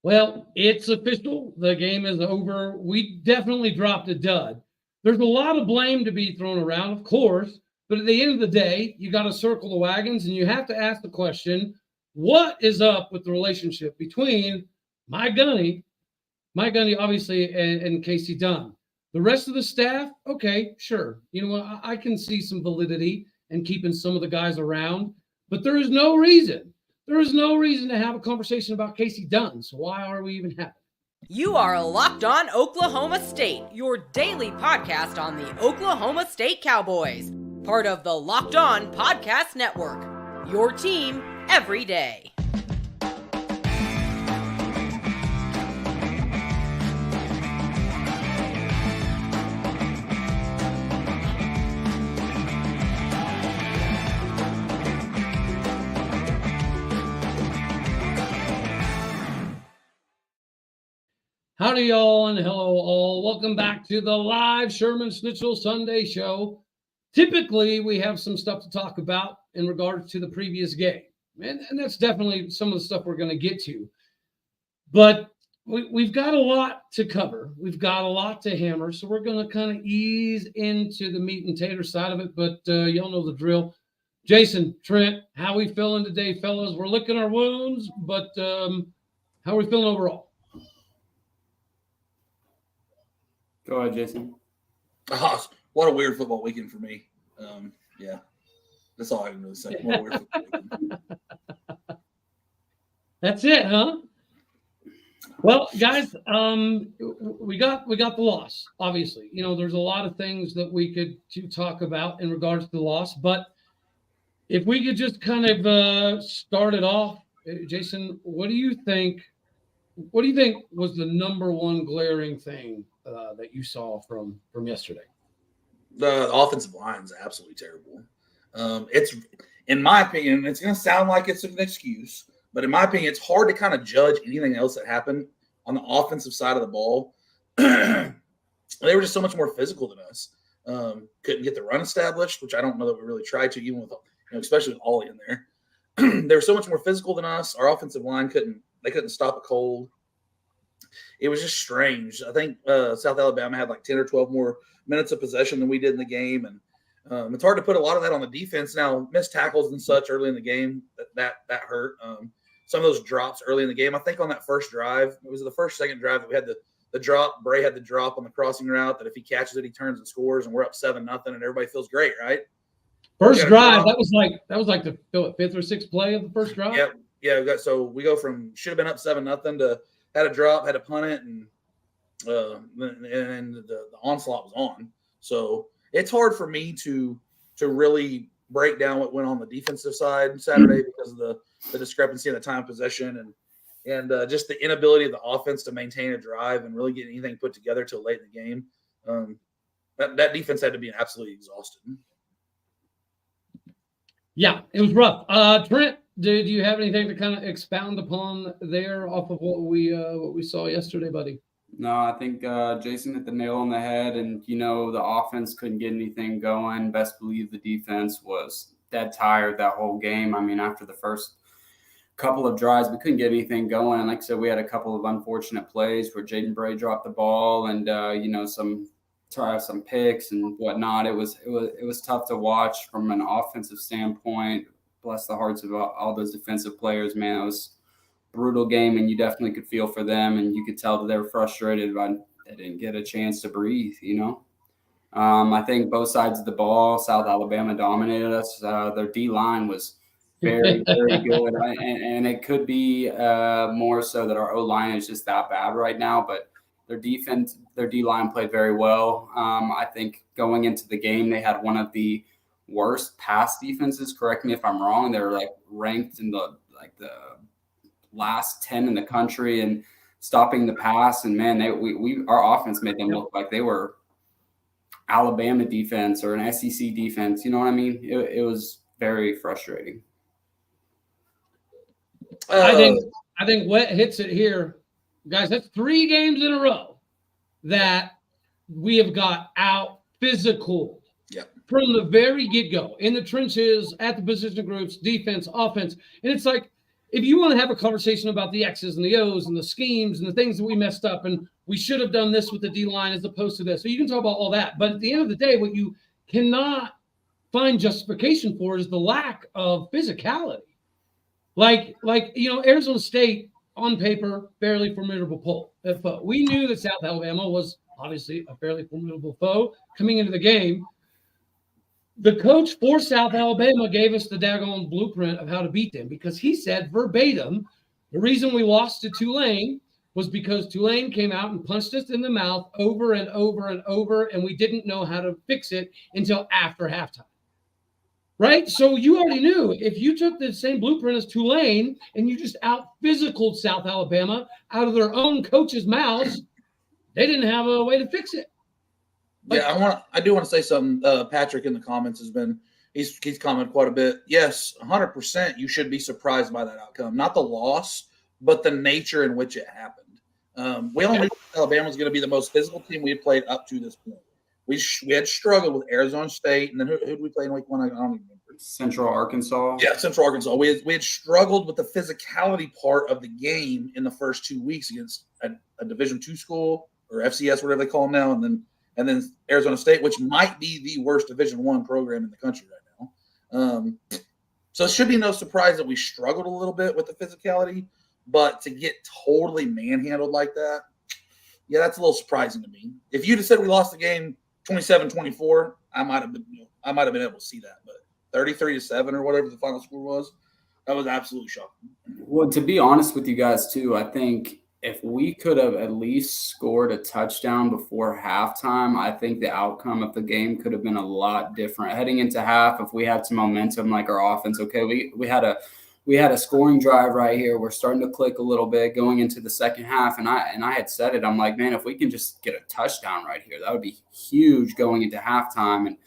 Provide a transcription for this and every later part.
Well, it's official. The game is over. We definitely dropped a dud. There's a lot of blame to be thrown around, of course, but at the end of the day, you got to circle the wagons and you have to ask the question, what is up with the relationship between Mike Gundy, obviously, and Casey Dunn? The rest of the staff, okay, sure. You know what? I can see some validity in keeping some of the guys around, but there is no reason. There is no reason to have a conversation about Casey Dunn. So why are we even having it? You are Locked On Oklahoma State, your daily podcast on the Oklahoma State Cowboys. Part of the Locked On Podcast Network, your team every day. Howdy, y'all, and hello, all. Welcome back to the live Sherman Schnitzel Sunday show. Typically, we have some stuff to talk about in regards to the previous game, and that's definitely some of the stuff we're going to get to. But we've got a lot to cover. We've got a lot to hammer, so we're going to kind of ease into the meat and tater side of it, but y'all know the drill. Jason, Trent, how we feeling today, fellas? We're licking our wounds, but how are we feeling overall? Go ahead, Jason. Oh, what a weird football weekend for me. Yeah, that's all I can really say. What a weird football weekend. That's it, huh? Well, guys, we got the loss. Obviously, you know, there's a lot of things that we could talk about in regards to the loss, but if we could just kind of start it off, Jason, what do you think? What do you think was the number one glaring thing that you saw from yesterday? The offensive line is absolutely terrible. It's, in my opinion, it's going to sound like it's an excuse, but in my opinion, it's hard to kind of judge anything else that happened on the offensive side of the ball. They were just so much more physical than us. Couldn't get the run established, which I don't know that we really tried to, even with, especially with Ollie in there. They were so much more physical than us. Our offensive line couldn't stop a cold. It was just strange. I think South Alabama had like 10 or 12 more minutes of possession than we did in the game. And it's hard to put a lot of that on the defense. Now, missed tackles and such early in the game, that hurt. Some of those drops early in the game. I think on that first drive, it was the second drive that we had the drop. Bray had the drop on the crossing route that if he catches it, he turns and scores, and we're up 7-0, and everybody feels great, right? First drive, that was like the fifth or sixth play of the first drive. Yep. Yeah, we go from should have been up 7-0 to had a drop, had to punt it, and the onslaught was on. So it's hard for me to really break down what went on the defensive side Saturday because of the discrepancy in the time of possession and just the inability of the offense to maintain a drive and really get anything put together till late in the game. That defense had to be absolutely exhausted. Yeah, it was rough. Trent, do you have anything to kind of expound upon there off of what we saw yesterday, buddy? No, I think Jason hit the nail on the head, and the offense couldn't get anything going. Best believe the defense was dead tired that whole game. I mean, after the first couple of drives, we couldn't get anything going. Like I said, we had a couple of unfortunate plays where Jaden Bray dropped the ball, and some picks and whatnot. It was tough to watch from an offensive standpoint. Bless the hearts of all those defensive players, man. It was a brutal game, and you definitely could feel for them, and you could tell that they were frustrated, but they didn't get a chance to breathe, I think both sides of the ball, South Alabama dominated us. Their D-line was very, very good, and it could be more so that our O-line is just that bad right now, but their D-line played very well. I think going into the game, they had one of the worst pass defenses. Correct me if I'm wrong. They were ranked in the last 10 in the country and stopping the pass. And man, our offense made them look like they were Alabama defense or an SEC defense. You know what I mean? It was very frustrating. I think Wet hits it here. Guys, that's 3 games in a row that we have got out physical from the very get-go, in the trenches, at the position groups, defense, offense. And it's like if you want to have a conversation about the X's and the O's and the schemes and the things that we messed up and we should have done this with the D-line as opposed to this. So you can talk about all that. But at the end of the day, what you cannot find justification for is the lack of physicality. Like Arizona State on paper, fairly formidable foe. We knew that South Alabama was obviously a fairly formidable foe coming into the game. The coach for South Alabama gave us the daggone blueprint of how to beat them because he said verbatim, the reason we lost to Tulane was because Tulane came out and punched us in the mouth over and over and over, and we didn't know how to fix it until after halftime. Right? So you already knew if you took the same blueprint as Tulane and you just out-physicaled South Alabama out of their own coach's mouths, they didn't have a way to fix it. I do want to say something. Patrick in the comments he's commented quite a bit. Yes, 100%. You should be surprised by that outcome, not the loss, but the nature in which it happened. We all knew Alabama was going to be the most physical team we had played up to this point. We had struggled with Arizona State, and then who did we play in week 1? I don't even remember. Central Arkansas. Yeah, Central Arkansas. We had struggled with the physicality part of the game in the first 2 weeks against a Division II school or FCS, whatever they call them now, and then Arizona State, which might be the worst Division I program in the country right now. So it should be no surprise that we struggled a little bit with the physicality, but to get totally manhandled like that, yeah, that's a little surprising to me. If you'd have said we lost the game 27-24, I might have been able to see that, but 33-7 or whatever the final score was, that was absolutely shocking. Well, to be honest with you guys too, I think if we could have at least scored a touchdown before halftime, I think the outcome of the game could have been a lot different. Heading into half, if we had some momentum like our offense, okay, we had a scoring drive right here. We're starting to click a little bit going into the second half. And I had said it. I'm like, man, if we can just get a touchdown right here, that would be huge going into halftime. And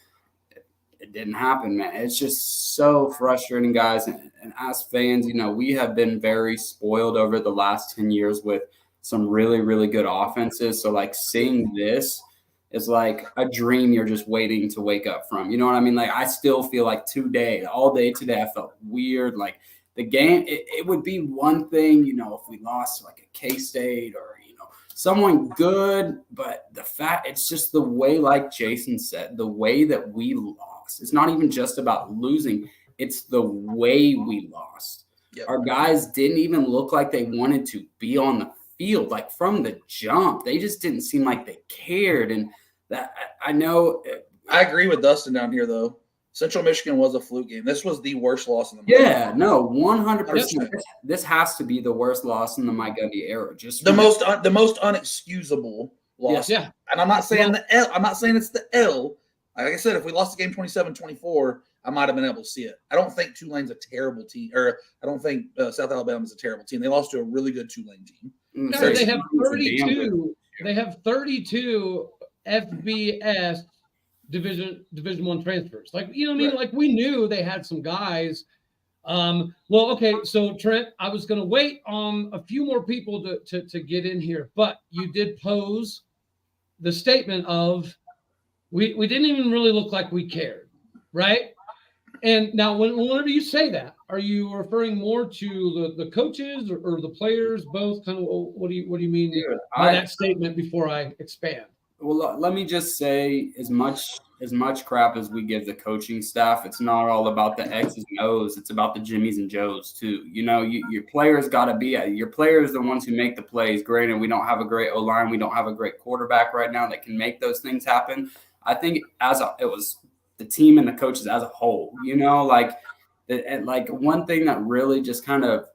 it didn't happen, man. It's just so frustrating, guys. And as fans, we have been very spoiled over the last 10 years with some really, really good offenses. So, like, seeing this is like a dream you're just waiting to wake up from. You know what I mean? Like, I still feel like all day today, I felt weird. Like, the game, it would be one thing, if we lost like a K-State or, someone good, but it's just the way, like Jason said, the way that we lost. It's not even just about losing. It's the way we lost. Yep. Our guys didn't even look like they wanted to be on the field, like from the jump. They just didn't seem like they cared. And that I know. I agree with Dustin down here, though. Central Michigan was a fluke game. This was the worst loss in the Yeah, no, 100%. This has to be the worst loss in the Mike Gundy era. Just the most unexcusable loss. Yeah. And I'm not saying the L. I'm not saying it's the L. Like I said, if we lost the game 27-24, I might have been able to see it. I don't think Tulane's a terrible team, or I don't think South Alabama's a terrible team. They lost to a really good Tulane team. No, they have 32. They have 32 FBS Division I transfers. Like, you know what I mean? Right. Like, we knew they had some guys. Okay, so Trent, I was going to wait on a few more people to get in here, but you did pose the statement of we didn't even really look like we cared, right? And now whenever you say that, are you referring more to the coaches or the players, both? Kind of, what do you mean by that statement before I expand? Well, let me just say, as much crap as we give the coaching staff, it's not all about the X's and O's. It's about the Jimmies and Joes too. Your players got to be your players, the ones who make the plays. Granted, we don't have a great O-line. We don't have a great quarterback right now that can make those things happen. I think it was the team and the coaches as a whole. Like one thing that really just kind of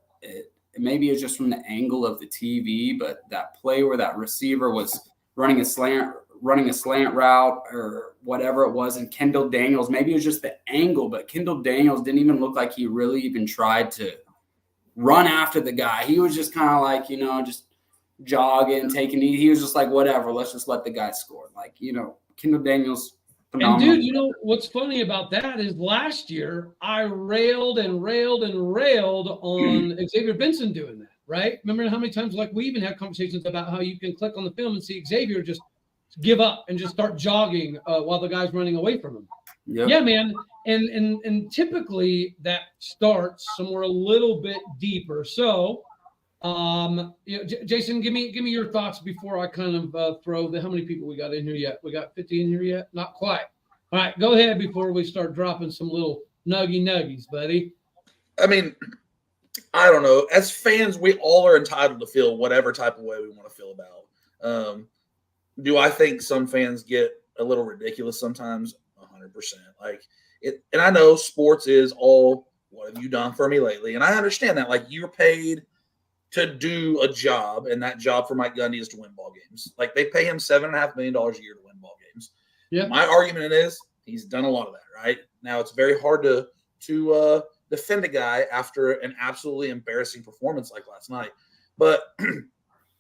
maybe it's just from the angle of the TV, but that play where that receiver was running a slant route or whatever it was, and Kendall Daniels, maybe it was just the angle, but Kendall Daniels didn't even look like he really even tried to run after the guy. He was just kind of like, just jogging, taking it. He was just like, whatever, let's just let the guy score. Like, Kendall Daniels, phenomenal. And dude, what's funny about that is last year I railed on Xavier Benson doing that. Right? Remember how many times, like, we even had conversations about how you can click on the film and see Xavier just give up and just start jogging while the guy's running away from him. Yep. Yeah, man. And typically that starts somewhere a little bit deeper. So, Jason, give me your thoughts before I kind of throw how many people we got in here yet? We got 50 in here yet? Not quite. All right, go ahead before we start dropping some little nuggies, buddy. I mean, I don't know. As fans, we all are entitled to feel whatever type of way we want to feel about. Do I think some fans get a little ridiculous sometimes? 100%. Like it, and I know sports is all, what have you done for me lately? And I understand that. Like, you're paid to do a job, and that job for Mike Gundy is to win ball games. Like, they pay him $7.5 million a year to win ball games. Yeah. My argument is he's done a lot of that, right? Now, it's very hard to defend a guy after an absolutely embarrassing performance like last night. But I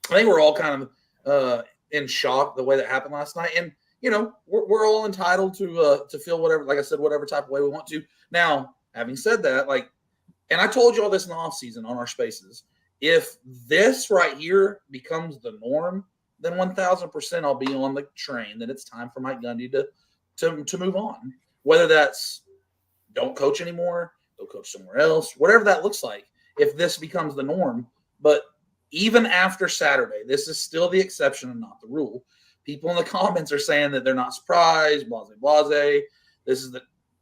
think we're all kind of in shock the way that happened last night. And, you know, we're all entitled to feel whatever, like I said, whatever type of way we want to. Now, having said that, like, and I told you all this in the offseason on our spaces, if this right here becomes the norm, then 1,000% I'll be on the train that it's time for Mike Gundy to move on. Whether that's don't coach anymore, go coach somewhere else, whatever that looks like, if this becomes the norm. But even after Saturday, this is still the exception and not the rule. People in the comments are saying that they're not surprised, blase. This is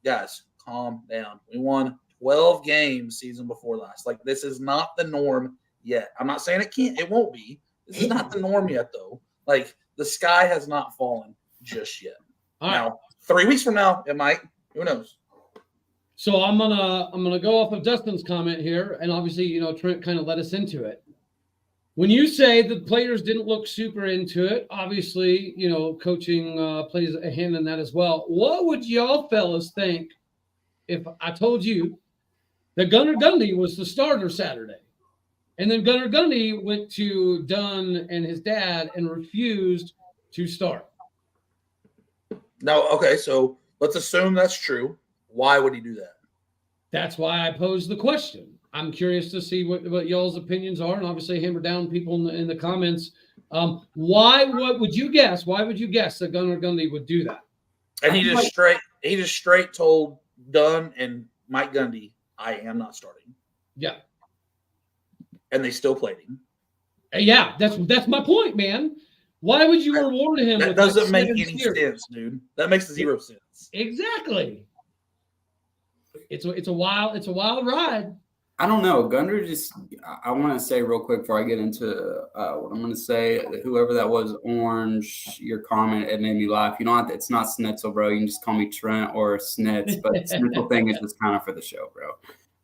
guys, calm down. We won 12 games season before last. Like, this is not the norm yet. I'm not saying it won't be. This is not the norm yet, though. Like, the sky has not fallen just yet. Now, 3 weeks from now, it might. Who knows? So I'm gonna go off of Dustin's comment here, and obviously, you know, Trent kind of led us into it. When you say the players didn't look super into it, obviously, you know, coaching plays a hand in that as well. What would y'all fellas think if I told you that Gunnar Gundy was the starter Saturday, and then Gunnar Gundy went to Dunn and his dad and refused to start? No, okay, so let's assume that's true. Why would he do that? That's why I posed the question. I'm curious to see what y'all's opinions are, and obviously hammer down people in the comments. What would you guess? Why would you guess that Gunnar Gundy would do that? And he just straight told Dunn and Mike Gundy, I am not starting. Yeah. And they still played him. Yeah, that's my point, man. Why would you reward him? That doesn't make any sense, dude. That makes zero sense. Exactly. It's a wild ride. I don't know. Gunnar I want to say real quick before I get into what I'm going to say, whoever that was, Orange, your comment, it made me laugh. You know, it's not Snitzel, bro. You can just call me Trent or Snitz, but Snitzel thing is just kind of for the show, bro.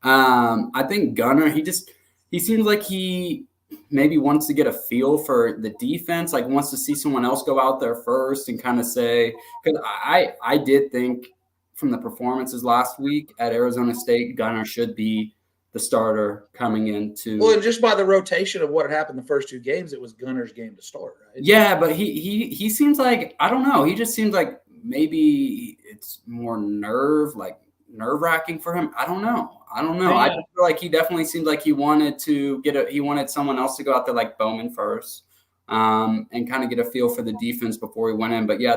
I think Gunnar, he seems like he maybe wants to get a feel for the defense, like wants to see someone else go out there first and kind of say, because I did think from the performances last week at Arizona State, Gunnar should be the starter coming into. Well, and just by the rotation of what had happened the first two games, it was Gunnar's game to start, right? Yeah, but he seems like, I don't know. He just seems like maybe it's more nerve-wracking for him. I don't know. Yeah. I feel like he definitely seemed like he wanted to he wanted someone else to go out there like Bowman first, and kind of get a feel for the defense before he went in. But yeah,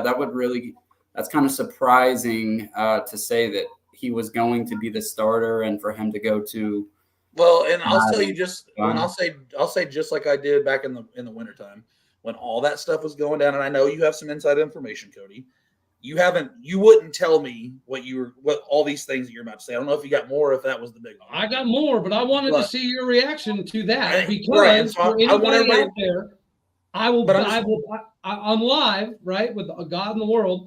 that's kind of surprising to say that he was going to be the starter and for him to go to. Well, and I'll tell you I'll say just like I did back in the wintertime when all that stuff was going down. And I know you have some inside information, Cody. You wouldn't tell me what all these things that you're about to say. I don't know if you got more, or if that was the big one. I got more, but I wanted to see your reaction to that because so for anybody out there, I'm live, right, with a God in the world.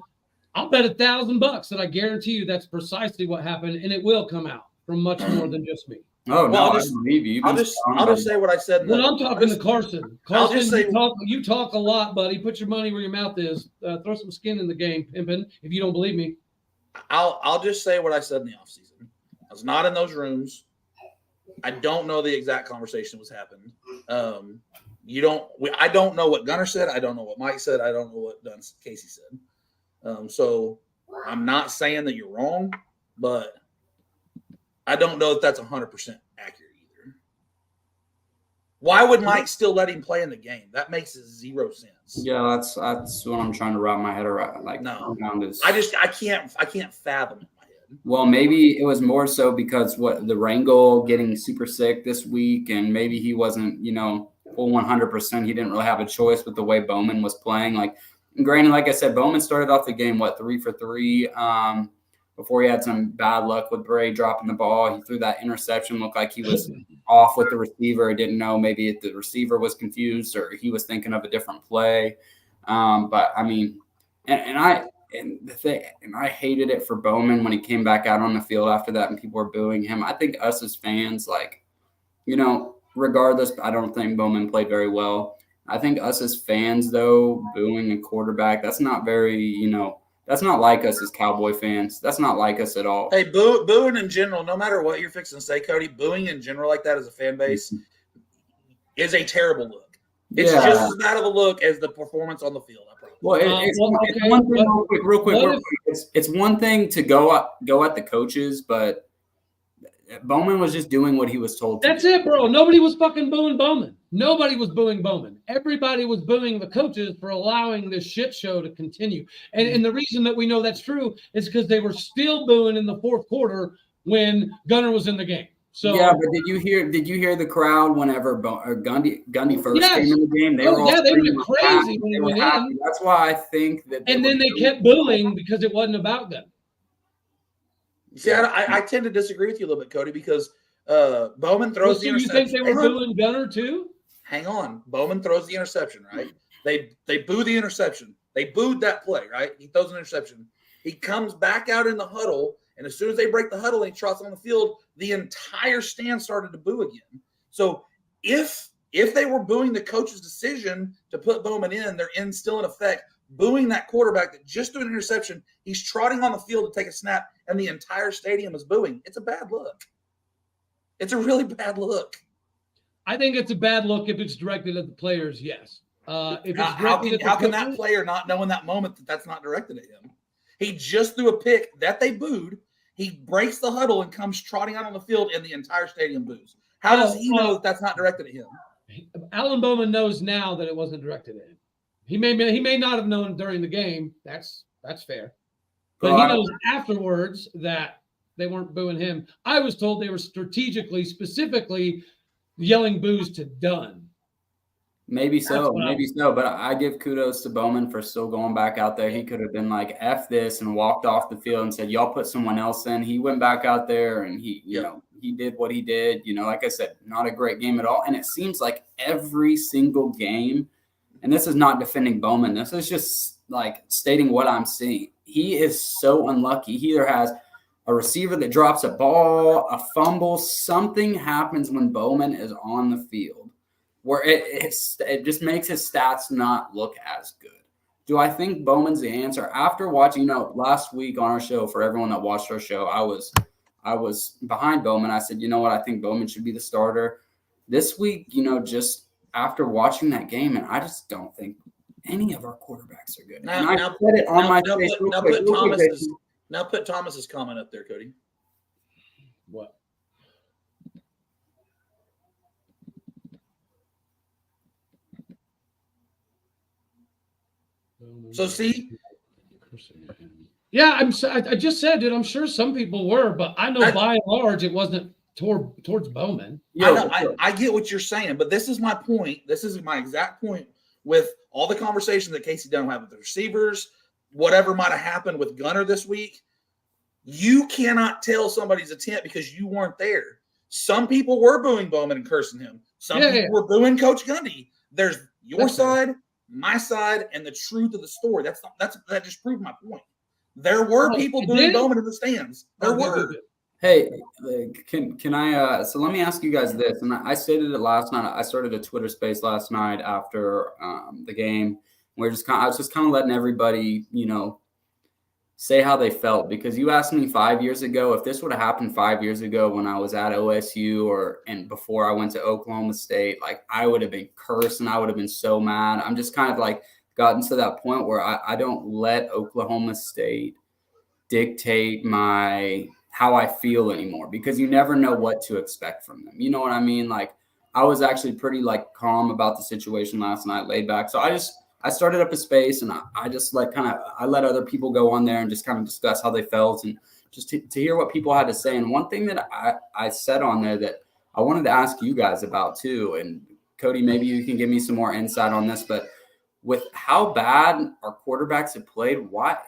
I'll bet $1,000 that I guarantee you that's precisely what happened, and it will come out from much more than just me. Oh, no, I believe you. I'll just say what I said. Well, I'm talking to Carson. Carson, you talk a lot, buddy. Put your money where your mouth is. Throw some skin in the game, pimpin', if you don't believe me. I'll just say what I said in the offseason. I was not in those rooms. I don't know the exact conversation that was happened. I don't know what Gunnar said. I don't know what Mike said. I don't know what Casey said. So I'm not saying that you're wrong, but I don't know if that's 100% accurate either. Why would Mike still let him play in the game? That makes zero sense. Yeah, that's what I'm trying to wrap my head around. Like, No, around is. I can't fathom it in my head. Well, maybe it was more so because the Rangel getting super sick this week, and maybe he wasn't, full 100%. He didn't really have a choice with the way Bowman was playing. Like, granted, like I said, Bowman started off the game 3 for 3. Before he had some bad luck with Bray dropping the ball. He threw that interception, looked like he was off with the receiver. Didn't know maybe if the receiver was confused or he was thinking of a different play. But I mean, and I hated it for Bowman when he came back out on the field after that and people were booing him. I think us as fans, regardless, I don't think Bowman played very well. I think us as fans, though, booing a quarterback, that's not very, that's not like us as Cowboy fans. That's not like us at all. Hey, booing in general, no matter what you're fixing to say, Cody, booing in general like that as a fan base is a terrible look. It's just as bad of a look as the performance on the field, I promise. Well, it's one thing, real quick. It's one thing to go at the coaches, but Bowman was just doing what he was told to. That's it, bro. Nobody was fucking booing Bowman. Nobody was booing Bowman. Everybody was booing the coaches for allowing this shit show to continue. And the reason that we know that's true is because they were still booing in the fourth quarter when Gunner was in the game. So yeah, but did you hear the crowd whenever Gundy first came in the game? They were all they went crazy when he went in. That's why I think that. And then they kept booing because it wasn't about them. See, I tend to disagree with you a little bit, Cody, because Bowman throws the interception. You think they were booing Gunner too? Hang on. Bowman throws the interception, right? They boo the interception. They booed that play, right? He throws an interception. He comes back out in the huddle, and as soon as they break the huddle and he trots on the field, the entire stand started to boo again. So if they were booing the coach's decision to put Bowman in, they're still in effect booing that quarterback that just threw an interception. He's trotting on the field to take a snap, and the entire stadium is booing. It's a bad look. It's a really bad look. I think it's a bad look if it's directed at the players, yes. If it's how can that player not know in that moment that that's not directed at him? He just threw a pick that they booed. He breaks the huddle and comes trotting out on the field, and the entire stadium boos. How does he know that that's not directed at him? Alan Bowman knows now that it wasn't directed at him. He may not have known during the game. That's fair. But he knows afterwards that they weren't booing him. I was told they were specifically yelling boos to Dunn. Maybe so. But I give kudos to Bowman for still going back out there. He could have been like, F this, and walked off the field and said, y'all put someone else in. He went back out there and he did what he did. Like I said, not a great game at all. And it seems like every single game, and this is not defending Bowman. This is just like stating what I'm seeing. He is so unlucky. He either has a receiver that drops a ball, a fumble, something happens when Bowman is on the field where it just makes his stats not look as good. Do I think Bowman's the answer? After watching, last week on our show, for everyone that watched our show, I was behind Bowman. I said, you know what? I think Bowman should be the starter. This week, just after watching that game, and I just don't think any of our quarterbacks are good. And I said it on my face. Now put Thomas's comment up there, Cody. What? So see? Yeah, I just said it. I'm sure some people were, but I know by and large it wasn't towards Bowman. I get what you're saying, but this is my point. This is my exact point with all the conversations that Casey Dunn had with the receivers, whatever might have happened with Gunner this week. You cannot tell somebody's intent because you weren't there. Some people were booing Bowman and cursing him. Some people were booing Coach Gundy. There's your side, my side, and the truth of the story. That just proved my point. There were people booing Bowman in the stands. There were. Hey, can I? So let me ask you guys this, and I stated it last night. I started a Twitter space last night after the game. I was just kind of letting everybody, say how they felt, because you asked me 5 years ago if this would have happened 5 years ago when I was at OSU and before I went to Oklahoma State, like I would have been cursed and I would have been so mad. I'm just kind of like gotten to that point where I don't let Oklahoma State dictate how I feel anymore, because you never know what to expect from them. You know what I mean? Like I was actually pretty like calm about the situation last night, laid back. So I started up a space, and I just like I let other people go on there and just kind of discuss how they felt, and just to hear what people had to say. And one thing that I said on there that I wanted to ask you guys about too, and Cody, maybe you can give me some more insight on this, but with how bad our quarterbacks have played, why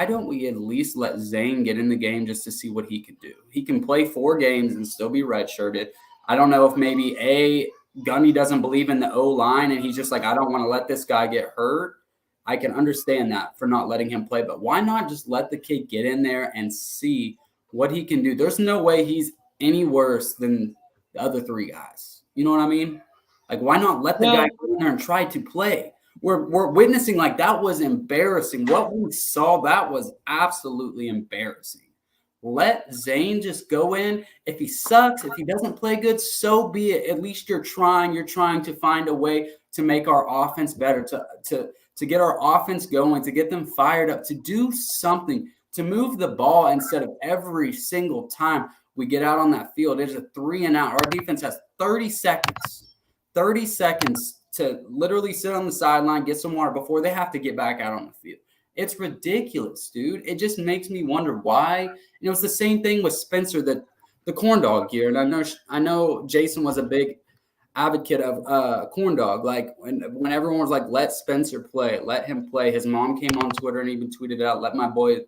don't we at least let Zane get in the game just to see what he can do? He can play 4 games and still be redshirted. I don't know if maybe Gundy doesn't believe in the O-line and he's just like, I don't want to let this guy get hurt. I can understand that for not letting him play, but why not just let the kid get in there and see what he can do? There's no way he's any worse than the other 3 guys. You know what I mean? Like, why not let the guy go in there and try to play? We're witnessing, like, that was embarrassing. What we saw, that was absolutely embarrassing. Let Zane just go in. If he sucks, if he doesn't play good, so be it. At least you're trying. You're trying to find a way to make our offense better, to get our offense going, to get them fired up, to do something, to move the ball instead of every single time we get out on that field. There's a 3 and out. Our defense has 30 seconds to literally sit on the sideline, get some water before they have to get back out on the field. It's ridiculous, dude. It just makes me wonder why. It was the same thing with Spencer, the corn dog gear. And I know Jason was a big advocate of corn dog. Like when everyone was like, let Spencer play, let him play. His mom came on Twitter and even tweeted out, let my boy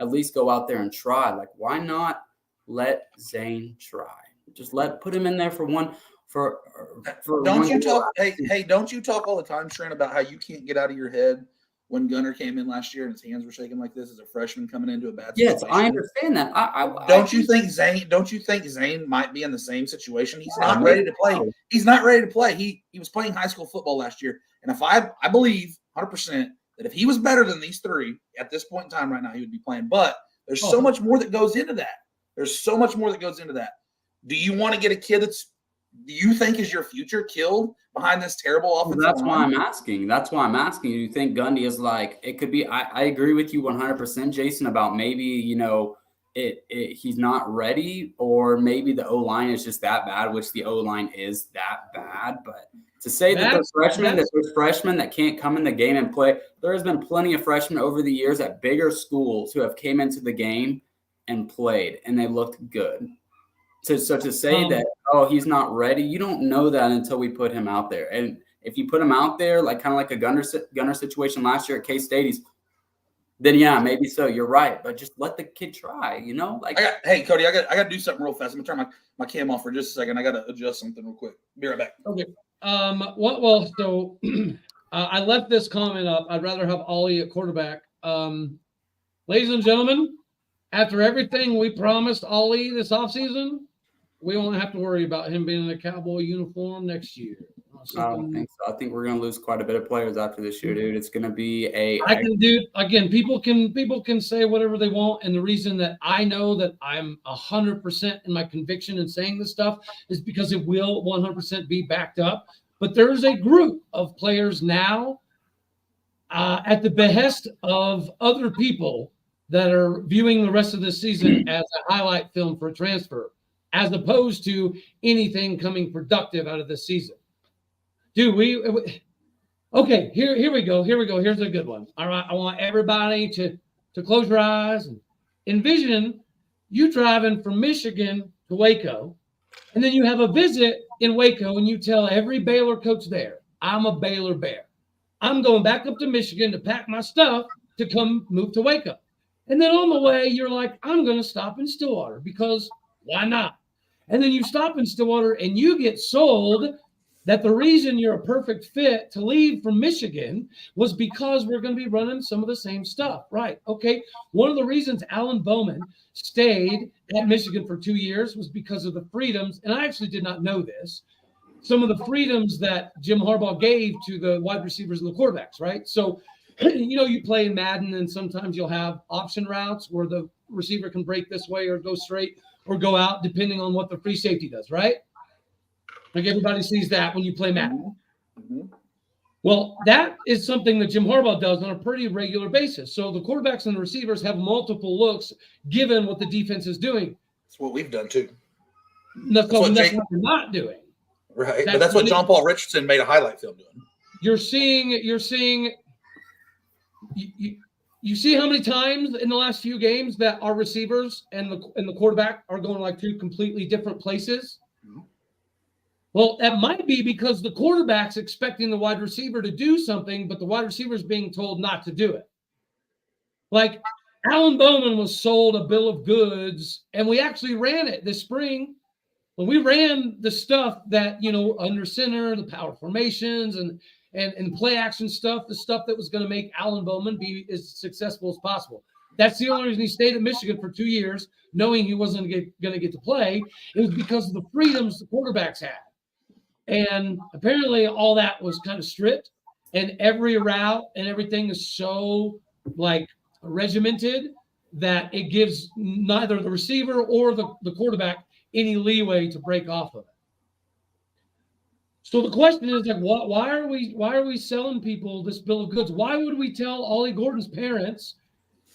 at least go out there and try. Like, why not let Zane try? Just put him in there for one. Don't you talk? Hey, don't you talk all the time, Trent, about how you can't get out of your head when Gunner came in last year and his hands were shaking like this as a freshman coming into a bad situation? Yes, I understand that. Don't you think Zane might be in the same situation? He's not ready to play. He's not ready to play. He was playing high school football last year, and if I believe 100% that if he was better than these 3 at this point in time right now, he would be playing. But there's so much more that goes into that. Do you want to get a kid do you think is your future killed behind this terrible offensive line? That's why I'm asking. You think Gundy is like, it could be, I agree with you 100%, Jason, about maybe, he's not ready, or maybe the O-line is just that bad, which the O-line is that bad. But to say that there's freshmen that can't come in the game and play, there has been plenty of freshmen over the years at bigger schools who have came into the game and played, and they looked good. So to say that, he's not ready, you don't know that until we put him out there. And if you put him out there, like kind of like a Gunner situation last year at K-State, then yeah, maybe so. You're right, but just let the kid try. Like. Hey Cody, I got to do something real fast. I'm gonna turn my cam off for just a second. I got to adjust something real quick. Be right back. Okay. So I left this comment up. I'd rather have Ollie at quarterback. Ladies and gentlemen, after everything we promised Ollie this offseason, we won't have to worry about him being in a Cowboy uniform next year. I don't think so. I think we're going to lose quite a bit of players after this year, dude. It's going to be people can say whatever they want, and the reason that I know that I'm 100% in my conviction in saying this stuff is because it will 100% be backed up. But there is a group of players now at the behest of other people that are viewing the rest of the season as a highlight film for a transfer, as opposed to anything coming productive out of this season. Dude, okay, here we go. Here's a good one. All right, I want everybody to close your eyes and envision you driving from Michigan to Waco, and then you have a visit in Waco, and you tell every Baylor coach there, I'm a Baylor Bear. I'm going back up to Michigan to pack my stuff to come move to Waco. And then on the way, you're like, I'm going to stop in Stillwater because why not? And then you stop in Stillwater and you get sold that the reason you're a perfect fit to leave from Michigan was because we're going to be running some of the same stuff. Right. Okay. One of the reasons Alan Bowman stayed at Michigan for 2 years was because of the freedoms. And I actually did not know this. Some of the freedoms that Jim Harbaugh gave to the wide receivers and the quarterbacks. Right. So, you play in Madden and sometimes you'll have option routes where the receiver can break this way or go straight or go out depending on what the free safety does. Right. Like everybody sees that when you play Madden. Mm-hmm. Well, that is something that Jim Harbaugh does on a pretty regular basis. So the quarterbacks and the receivers have multiple looks given what the defense is doing. That's what we've done too. That's what they're not doing. Right. But that's what John Paul Richardson made a highlight film doing. You see how many times in the last few games that our receivers and the quarterback are going like two completely different places? Well, that might be because the quarterback's expecting the wide receiver to do something, but the wide receiver is being told not to do it. Like Alan Bowman was sold a bill of goods, and we actually ran it this spring. When we ran the stuff that, under center, the power formations and play action stuff, the stuff that was going to make Alan Bowman be as successful as possible. That's the only reason he stayed at Michigan for 2 years, knowing he wasn't going to get to play. It was because of the freedoms the quarterbacks had. And apparently all that was kind of stripped, and every route and everything is so regimented that it gives neither the receiver or the quarterback any leeway to break off of it. So the question is, why are we selling people this bill of goods? Why would we tell Ollie Gordon's parents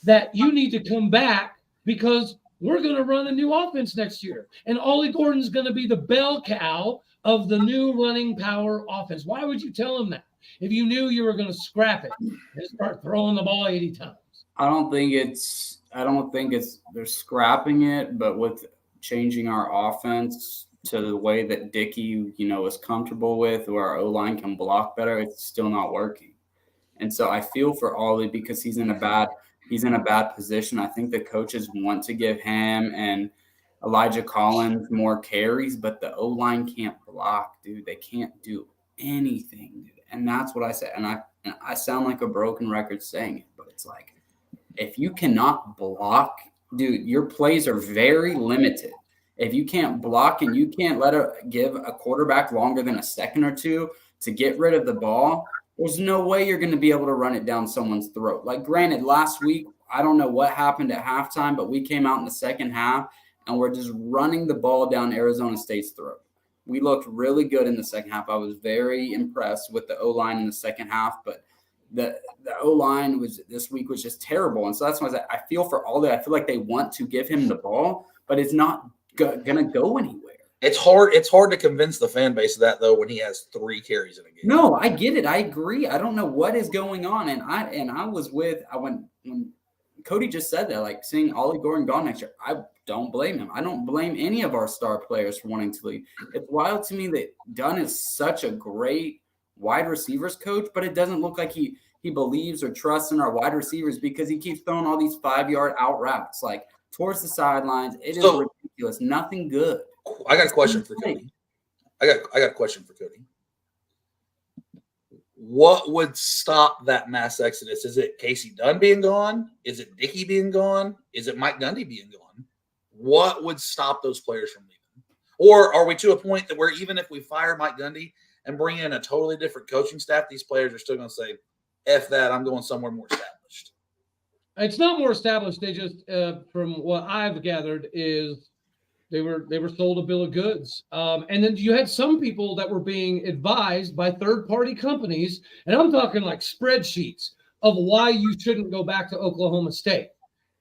that you need to come back because we're going to run a new offense next year, and Ollie Gordon's going to be the bell cow of the new running power offense? Why would you tell them that if you knew you were going to scrap it and start throwing the ball 80 times? I don't think they're scrapping it, but with changing our offense to the way that Dickey, is comfortable with, where our O-line can block better, it's still not working. And so I feel for Ollie because he's in a bad position. I think the coaches want to give him and Elijah Collins more carries, but the O-line can't block, dude. They can't do anything, dude. And that's what I said. And I sound like a broken record saying it, but it's like, if you cannot block, dude, your plays are very limited. If you can't block and you can't give a quarterback longer than a second or two to get rid of the ball, there's no way you're going to be able to run it down someone's throat. Like, granted, last week, I don't know what happened at halftime, but we came out in the second half and we're just running the ball down Arizona State's throat. We looked really good in the second half. I was very impressed with the O-line in the second half, but the O-line this week was just terrible. And so that's why I feel for all that. I feel like they want to give him the ball, but it's not going to go anywhere. It's hard to convince the fan base of that, though, when he has 3 carries in a game. No, I get it. I agree. I don't know what is going on. And I was when Cody just said that, like, seeing Ollie Gordon gone next year, I don't blame him. I don't blame any of our star players for wanting to leave. It's wild to me that Dunn is such a great wide receivers coach, but it doesn't look like he believes or trusts in our wide receivers because he keeps throwing all these 5-yard out routes, like towards the sidelines. It is ridiculous. Nothing good. I got a question for Cody. I got a question for Cody. What would stop that mass exodus? Is it Casey Dunn being gone? Is it Dickey being gone? Is it Mike Gundy being gone? What would stop those players from leaving? Or are we to a point that where even if we fire Mike Gundy and bring in a totally different coaching staff, these players are still going to say, F that, I'm going somewhere more established? It's not more established. They just, from what I've gathered, is they were sold a bill of goods. And then you had some people that were being advised by third-party companies, and I'm talking like spreadsheets of why you shouldn't go back to Oklahoma State,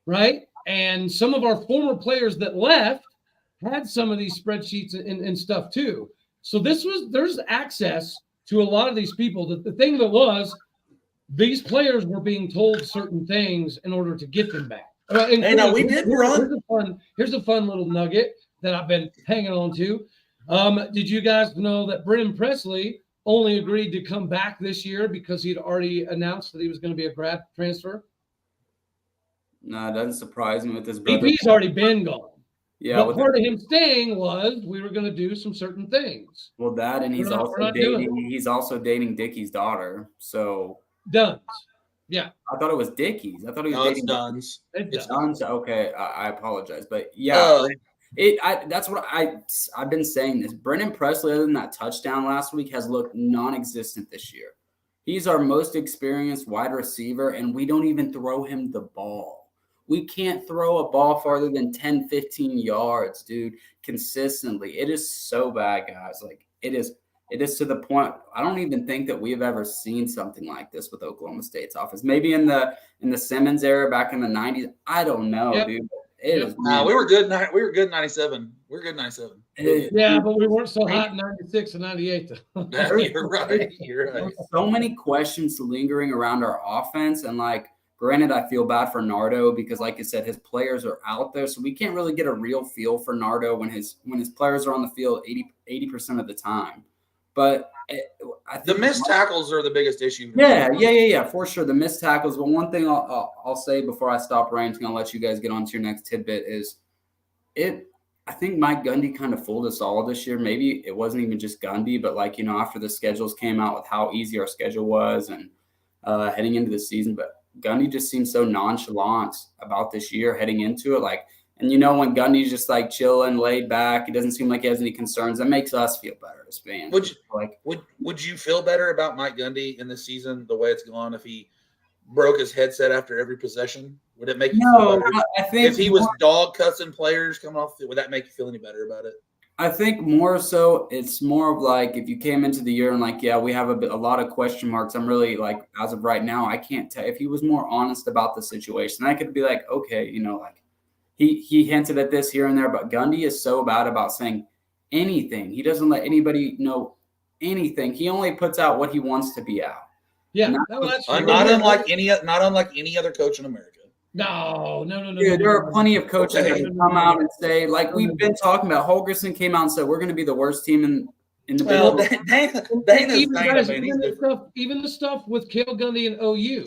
right? And some of our former players that left had some of these spreadsheets and stuff too. So there's access to a lot of these people. The thing that was, these players were being told certain things in order to get them back. Hey, now we did run. Here's a fun little nugget that I've been hanging on to. Did you guys know that Brennan Presley only agreed to come back this year because he'd already announced that he was going to be a grad transfer? No, it doesn't surprise me with his brother. EP's already been gone. Yeah, but part of him staying was we were going to do some certain things. Well, that, and he's also dating Dickey's daughter. So Dunn's. Yeah. I thought it was Dickey's. I thought he was dating Dunn's. It's Dunn's. Okay, I apologize, but yeah, that's what I've been saying. This Brennan Presley, other than that touchdown last week, has looked non-existent this year. He's our most experienced wide receiver, and we don't even throw him the ball. We can't throw a ball farther than 10, 15 yards, dude, consistently. It is so bad, guys. Like, it is to the point I don't even think that we have ever seen something like this with Oklahoma State's offense. Maybe in the Simmons era back in the 90s. I don't know, dude. We were good. We were good in 97. We were good in 97. Yeah, but we weren't so hot in 96 and 98. You're right. You're right. There's so many questions lingering around our offense, and like, granted, I feel bad for Nardo because, like I said, his players are out there, so we can't really get a real feel for Nardo when his players are on the field 80% of the time. But I think The missed tackles are the biggest issue. Yeah, for sure. The missed tackles. But one thing I'll say before I stop ranting, I'll let you guys get on to your next tidbit, is I think Mike Gundy kind of fooled us all this year. Maybe it wasn't even just Gundy, but like, after the schedules came out with how easy our schedule was and heading into the season, but Gundy just seems so nonchalant about this year heading into it. Like, and when Gundy's just like chilling, laid back, he doesn't seem like he has any concerns. That makes us feel better as fans. Would you feel better about Mike Gundy in this season, the way it's gone, if he broke his headset after every possession? Would it make you feel better? I think if he was dog cussing players coming off, would that make you feel any better about it? I think more so it's more of like, if you came into the year and like, yeah, we have a lot of question marks. I'm really like, as of right now, I can't tell. If he was more honest about the situation, I could be like, okay, like he hinted at this here and there, but Gundy is so bad about saying anything. He doesn't let anybody know anything. He only puts out what he wants to be out. Yeah, not unlike any other coach in America. No. Dude, there are plenty of coaches that come out and say, like we've been talking about, Holgerson came out and said, we're going to be the worst team in the Well, even the stuff with Cale Gundy and OU,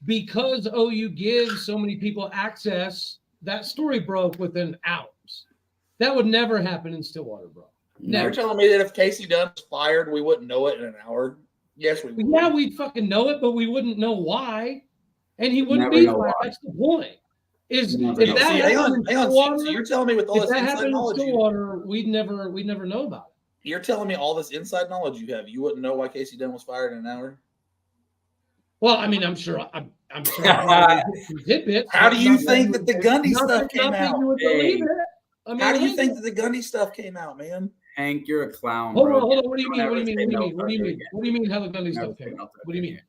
because OU gives so many people access, that story broke within hours. That would never happen in Stillwater, bro. You're telling me that if Casey Dunn's fired, we wouldn't know it in an hour? Yes, we would. Yeah, we'd fucking know it, but we wouldn't know why. And he wouldn't be fired. That's the point. Hang on. So you're telling me with all this inside knowledge, we'd never know about it. You're telling me all this inside knowledge you have, you wouldn't know why Casey Dunn was fired in an hour? Well, I mean, I'm sure. Tidbits. How do you think that the Gundy stuff came out? How do you think that the Gundy stuff came out, man? Hank, you're a clown. Hold on. What do you mean? What do you mean? How the Gundy stuff came out? What do you mean?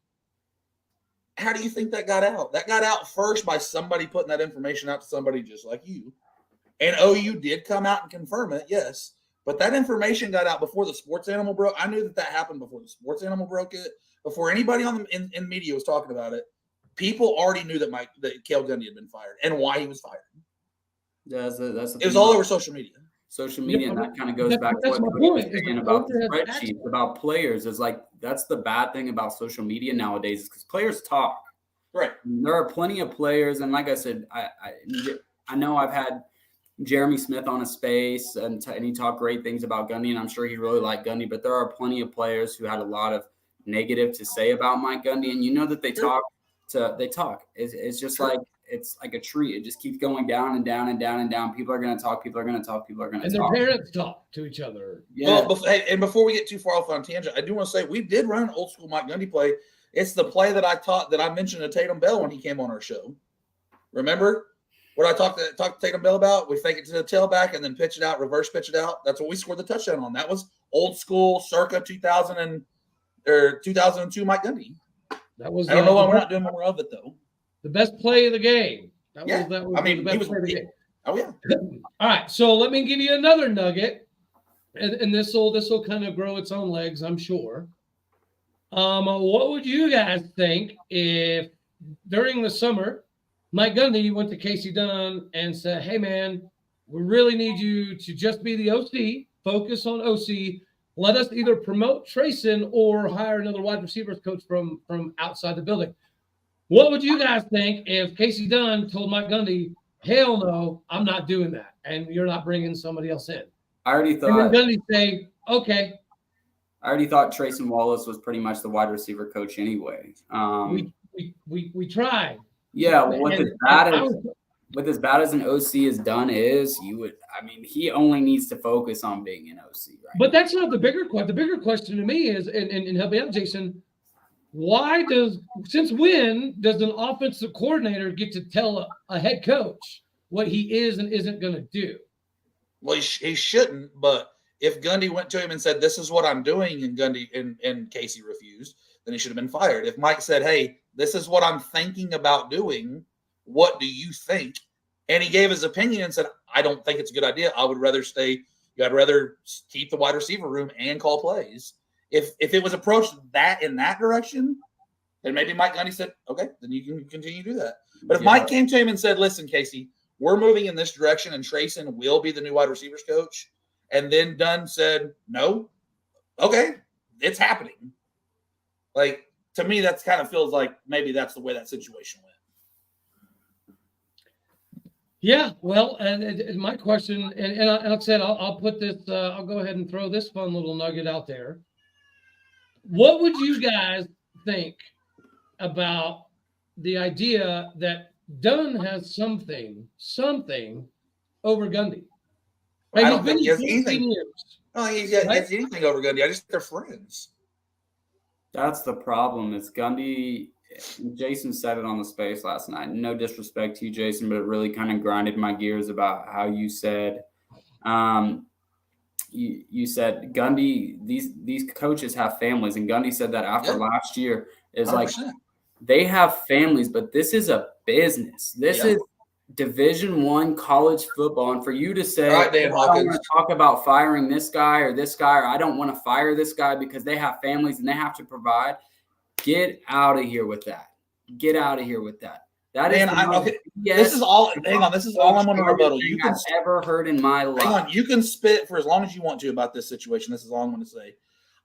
How do you think that got out? That got out first by somebody putting that information out to somebody just like you. And OU did come out and confirm it, yes. But that information got out before the sports animal broke. I knew that happened before the sports animal broke it. Before anybody in media was talking about it, people already knew that Cale Gundy had been fired and why he was fired. That's it was all over social media. And that kind of goes back to what we were saying about the spreadsheets, about players. Is like, that's the bad thing about social media nowadays, is because players talk. Right. There are plenty of players, and like I said, I know I've had Jeremy Smith on a space, and he talked great things about Gundy, and I'm sure he really liked Gundy, but there are plenty of players who had a lot of negative to say about Mike Gundy, and that they talk. It's just like, it's like a tree. It just keeps going down and down and down and down. People are going to talk. And their parents talk to each other. Yeah. Well, and before we get too far off on tangent, I do want to say we did run an old school Mike Gundy play. It's the play that I mentioned to Tatum Bell when he came on our show. Remember what I talked to Tatum Bell about? We fake it to the tailback and then pitch it out, reverse pitch it out. That's what we scored the touchdown on. That was old school, circa 2002 Mike Gundy. I don't know why we're not doing more of it though. The best play of the game. That was the best play of the game. Oh yeah. All right, so let me give you another nugget, and this will kind of grow its own legs, I'm sure. What would you guys think if during the summer, Mike Gundy went to Casey Dunn and said, "Hey man, we really need you to just be the OC, focus on OC. Let us either promote Trayson or hire another wide receivers coach from outside the building." What would you guys think if Casey Dunn told Mike Gundy, "Hell no, I'm not doing that, and you're not bringing somebody else in"? I already thought. And then Gundy say, "Okay." I already thought Trayson Wallace was pretty much the wide receiver coach anyway. We tried. Yeah, well, with as bad as an OC is done is, he only needs to focus on being an OC, right? But that's not the bigger question. The bigger question to me is, and help me out, Jason, since when does an offensive coordinator get to tell a head coach what he is and isn't going to do? Well, he shouldn't, but if Gundy went to him and said, "This is what I'm doing," and Gundy and Casey refused, then he should have been fired. If Mike said, "Hey, this is what I'm thinking about doing. What do you think?" and he gave his opinion and said, "I don't think it's a good idea. I would rather stay I'd rather keep the wide receiver room and call plays. If it was approached that in that direction, then maybe Mike Gundy said, okay, then you can continue to do that. But if Mike came to him and said, listen, Casey, we're moving in this direction and Trayson will be the new wide receivers coach, and then Dunn said, no, okay, it's happening. Like, to me, that kind of feels like maybe that's the way that situation went. Yeah, well, and my question, and like I said, I'll put this, I'll go ahead and throw this fun little nugget out there. What would you guys think about the idea that Dunn has something over Gundy? I don't think he has 14 anything. years, No, he has anything over Gundy. I just think they're friends. That's the problem. It's Gundy. Jason said it on the space last night. No disrespect to you, Jason, but it really kind of grinded my gears about how you said, you said Gundy. These coaches have families, and Gundy said that after last year is 100%. Like they have families, but this is a business. This is Division I college football, and for you to say, right, Dan I don't want to talk about firing this guy or this guy, or I don't want to fire this guy because they have families and they have to provide. Get out of here with that. Get out of here with that. That is okay. This is all. Hang on. This is all I'm on the rebuttal. You have ever heard in my life. Hang on. You can spit for as long as you want to about this situation. This is all I'm going to say.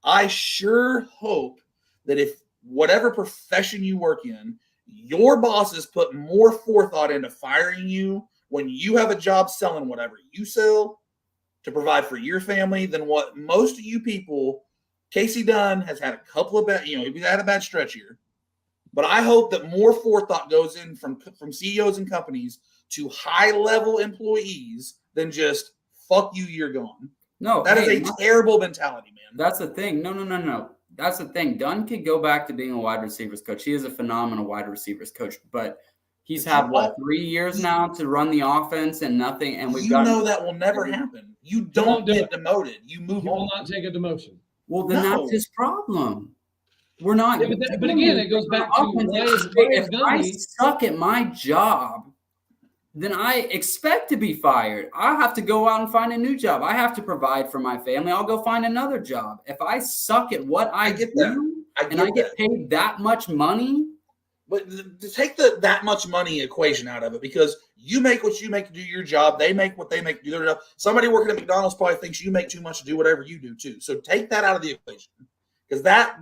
I sure hope that if whatever profession you work in, your bosses put more forethought into firing you when you have a job selling whatever you sell to provide for your family than what most of you people. Casey Dunn has had a couple of bad, he's had a bad stretch here. But I hope that more forethought goes in from CEOs and companies to high-level employees than just, fuck you, you're gone. No. That is a terrible mentality, man. That's the thing. No. That's the thing. Dunn could go back to being a wide receivers coach. He is a phenomenal wide receivers coach. But he's had, 3 years now to run the offense and nothing. And we've got that will never happen. You don't get demoted. You move on. You will not take a demotion. Well, then that's his problem. We're not. Yeah, but again, it goes back to if I suck at my job, then I expect to be fired. I have to go out and find a new job. I have to provide for my family. I'll go find another job. If I suck at what I do and I get paid that much money. But to take that much money equation out of it, because you make what you make to do your job, they make what they make to do their job. Somebody working at McDonald's probably thinks you make too much to do whatever you do too. So take that out of the equation, because that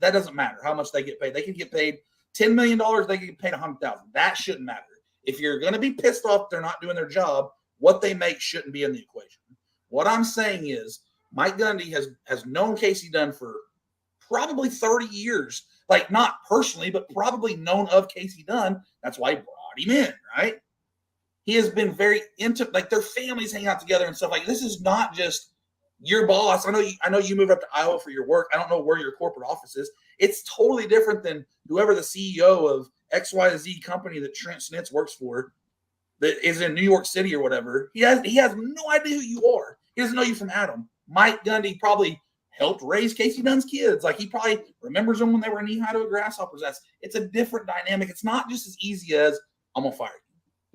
doesn't matter how much they get paid. They can get paid $10 million. They can get paid $100,000. That shouldn't matter. If you're going to be pissed off they're not doing their job, what they make shouldn't be in the equation. What I'm saying is Mike Gundy has known Casey Dunn for probably 30 years. Like, not personally, but probably known of Casey Dunn. That's why he brought him in, right? He has been very like their families hang out together and stuff. Like, this is not just your boss. I know you moved up to Iowa for your work. I don't know where your corporate office is. It's totally different than whoever the CEO of XYZ company that Trent Snitz works for that is in New York City or whatever. He has no idea who you are. He doesn't know you from Adam. Mike Gundy probably helped raise Casey Dunn's kids. Like, he probably remembers them when they were knee-high to a grasshoppers. It's a different dynamic. It's not just as easy as, I'm going to fire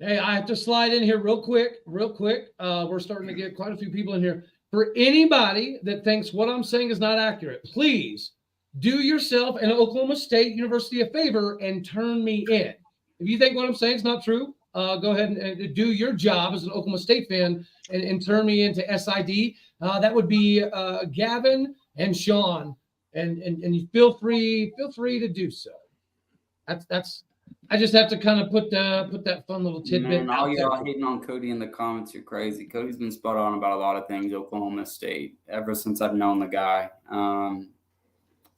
you. Hey, I have to slide in here real quick. We're starting to get quite a few people in here. For anybody that thinks what I'm saying is not accurate, please do yourself and Oklahoma State University a favor and turn me in. If you think what I'm saying is not true, go ahead and do your job as an Oklahoma State fan and turn me into SID. That would be Gavin and Sean, and you feel free to do so. That's. I just have to kind of put that fun little tidbit. Man, all y'all hating on Cody in the comments, you're crazy. Cody's been spot on about a lot of things Oklahoma State ever since I've known the guy.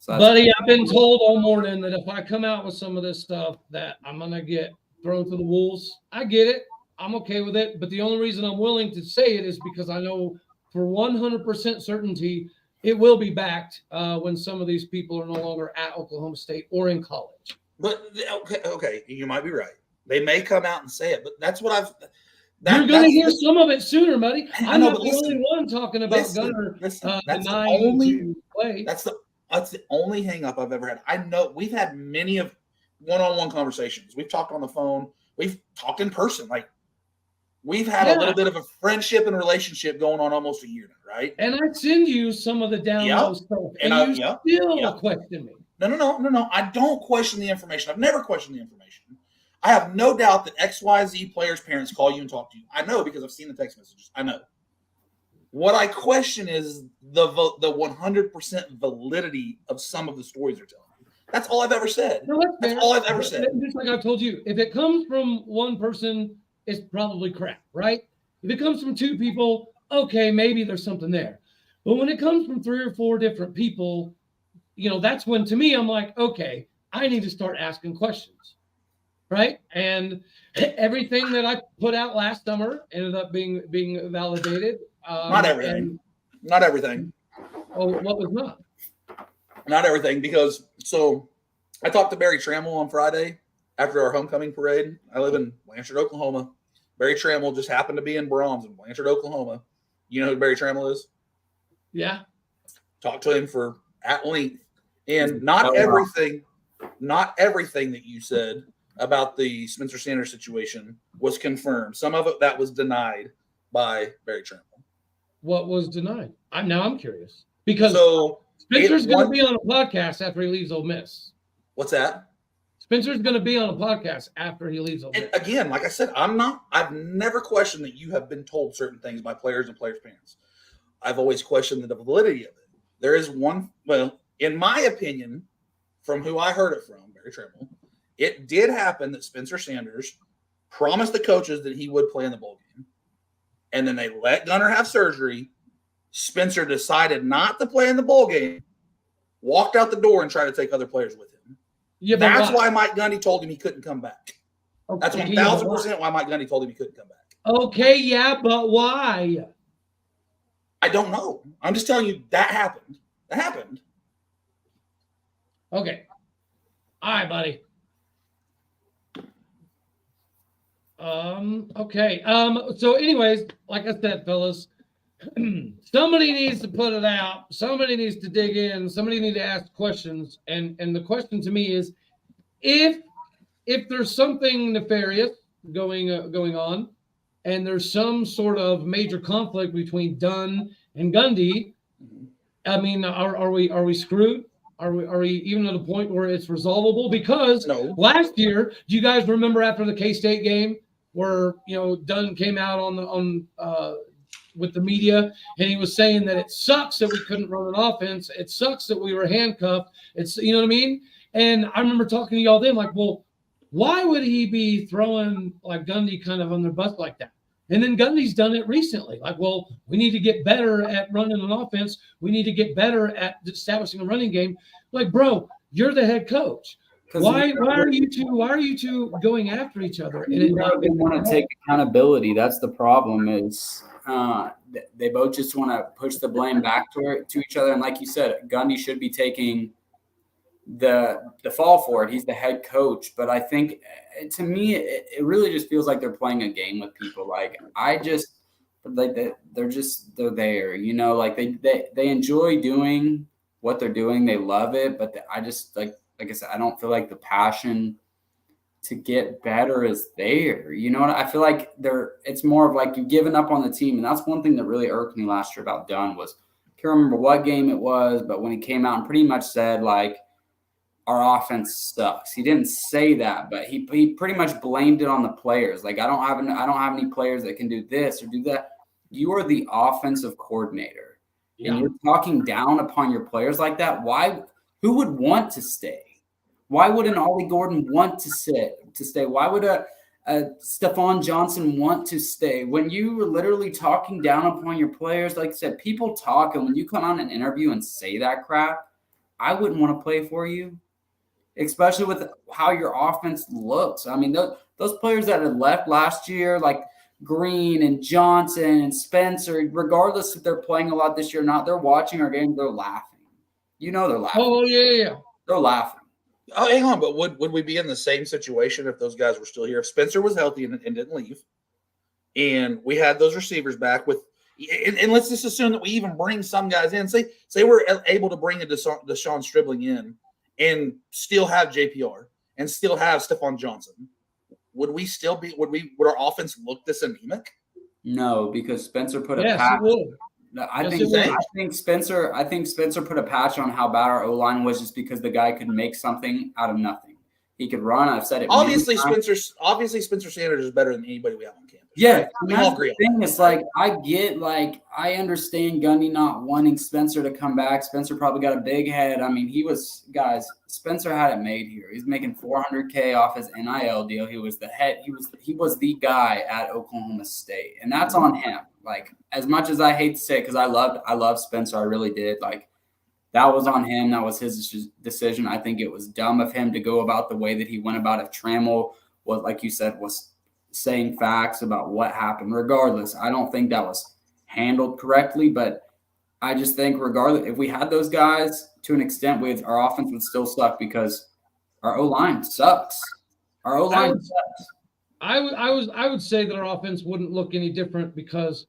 Buddy, I've been told all morning that if I come out with some of this stuff, that I'm gonna get thrown to the wolves. I get it. I'm okay with it. But the only reason I'm willing to say it is because I know for 100% certainty it will be backed when some of these people are no longer at Oklahoma State or in college. But okay, you might be right. They may come out and say it, but that's what I've. You're going to hear some of it sooner, buddy. I'm not the only one talking about Gunner denying play. That's the only hang-up I've ever had. I know we've had many of one-on-one conversations. We've talked on the phone. We've talked in person. Like, we've had a little bit of a friendship and relationship going on almost a year now, right? And I send you some of the download stuff, and you still question me. No. I don't question the information. I've never questioned the information. I have no doubt that XYZ players' parents call you and talk to you. I know because I've seen the text messages. I know. What I question is the 100% validity of some of the stories they're telling you. That's all I've ever said. No, that's all I've ever said. Just like I told you, if it comes from one person, it's probably crap, right? If it comes from two people, okay, maybe there's something there. But when it comes from 3 or 4 different people, that's when, to me, I'm like, okay, I need to start asking questions, right? And everything that I put out last summer ended up being validated. Not everything. Not everything. Oh, what was not? Not everything, because I talked to Barry Trammell on Friday after our homecoming parade. I live in Blanchard, Oklahoma. Barry Trammell just happened to be in Brahms in Blanchard, Oklahoma. You know who Barry Trammell is? Yeah. Talked to him for at length. And not everything that you said about the Spencer Sanders situation was confirmed. Some of it that was denied by Barry Trammell. What was denied? I'm curious. Because Spencer's going to be on a podcast after he leaves Ole Miss. What's that? Spencer's going to be on a podcast after he leaves Ole Miss. And again, like I said, I've never questioned that you have been told certain things by players and players' parents. I've always questioned the validity of it. There is one, in my opinion, from who I heard it from, Barry Trammell, it did happen that Spencer Sanders promised the coaches that he would play in the bowl game. And then they let Gunner have surgery. Spencer decided not to play in the bowl game, walked out the door and tried to take other players with him. Yeah, that's why Mike Gundy told him he couldn't come back. Okay, that's 1,000% why Mike Gundy told him he couldn't come back. Okay, yeah, but why? I don't know. I'm just telling you that happened. That happened. Okay. All right, buddy. Okay. So anyways, like I said, fellas, somebody needs to put it out. Somebody needs to dig in. Somebody needs to ask questions. And the question to me is, if there's something nefarious going on, and there's some sort of major conflict between Dunn and Gundy, I mean, are we screwed? Are we even at a point where it's resolvable? Because last year, do you guys remember after the K-State game where Dunn came out on with the media and he was saying that it sucks that we couldn't run an offense. It sucks that we were handcuffed. It's what I mean. And I remember talking to y'all then, like, well, why would he be throwing like Gundy kind of on their butt like that? And then Gundy's done it recently. Like, well, we need to get better at running an offense. We need to get better at establishing a running game. Like, bro, you're the head coach. Why are you two going after each other? And they want to take accountability. That's the problem. Is they both just want to push the blame back to each other. And like you said, Gundy should be taking the fall for it. He's the head coach. But I think, to me, it really just feels like they're playing a game with people. Like, they're there. Like they enjoy doing what they're doing. They love it. But I just like I said, I don't feel like the passion to get better is there. You know what? I feel like it's more of like you've given up on the team. And that's one thing that really irked me last year about Dunn was, I can't remember what game it was, but when he came out and pretty much said, like, our offense sucks. He didn't say that, but he pretty much blamed it on the players. Like, I don't have any players that can do this or do that. You are the offensive coordinator. Yeah. And you're talking down upon your players like that. Why? Who would want to stay? Why would an Ollie Gordon want to stay? Why would a Stephon Johnson want to stay? When you were literally talking down upon your players, like I said, people talk, and when you come on an interview and say that crap, I wouldn't want to play for you, especially with how your offense looks. I mean, those players that had left last year, like Green and Johnson and Spencer, regardless if they're playing a lot this year or not, they're watching our game, they're laughing. They're laughing. Oh, yeah. They're laughing. Oh, hang on, but would we be in the same situation if those guys were still here? If Spencer was healthy and didn't leave, and we had those receivers back with, and let's just assume that we even bring some guys in. Say we're able to bring a Deshaun Stribling in and still have JPR and still have Stephon Johnson. would our offense look this anemic? No, because Spencer put a Yes, patch. it would. I Yes, think it would. I think Spencer put a patch on how bad our O-line was just because the guy could make something out of nothing. He could run. I've said it. Obviously, Spencer Sanders is better than anybody we have on campus. Yeah, right? and We that's all agree the on thing. that, It's right? like I understand Gundy not wanting Spencer to come back. Spencer probably got a big head. I mean, Spencer had it made here. He's making $400K off his NIL deal. He was the head. He was the guy at Oklahoma State, and that's on him. Like, as much as I hate to say it, because I loved Spencer, I really did. Like, that was on him. That was his decision. I think it was dumb of him to go about the way that he went about it. If Trammell was, like you said, was saying facts about what happened. Regardless, I don't think that was handled correctly, but I just think regardless, if we had those guys to an extent, our offense would still suck because our O-line sucks. Our O-line sucks. I would say that our offense wouldn't look any different because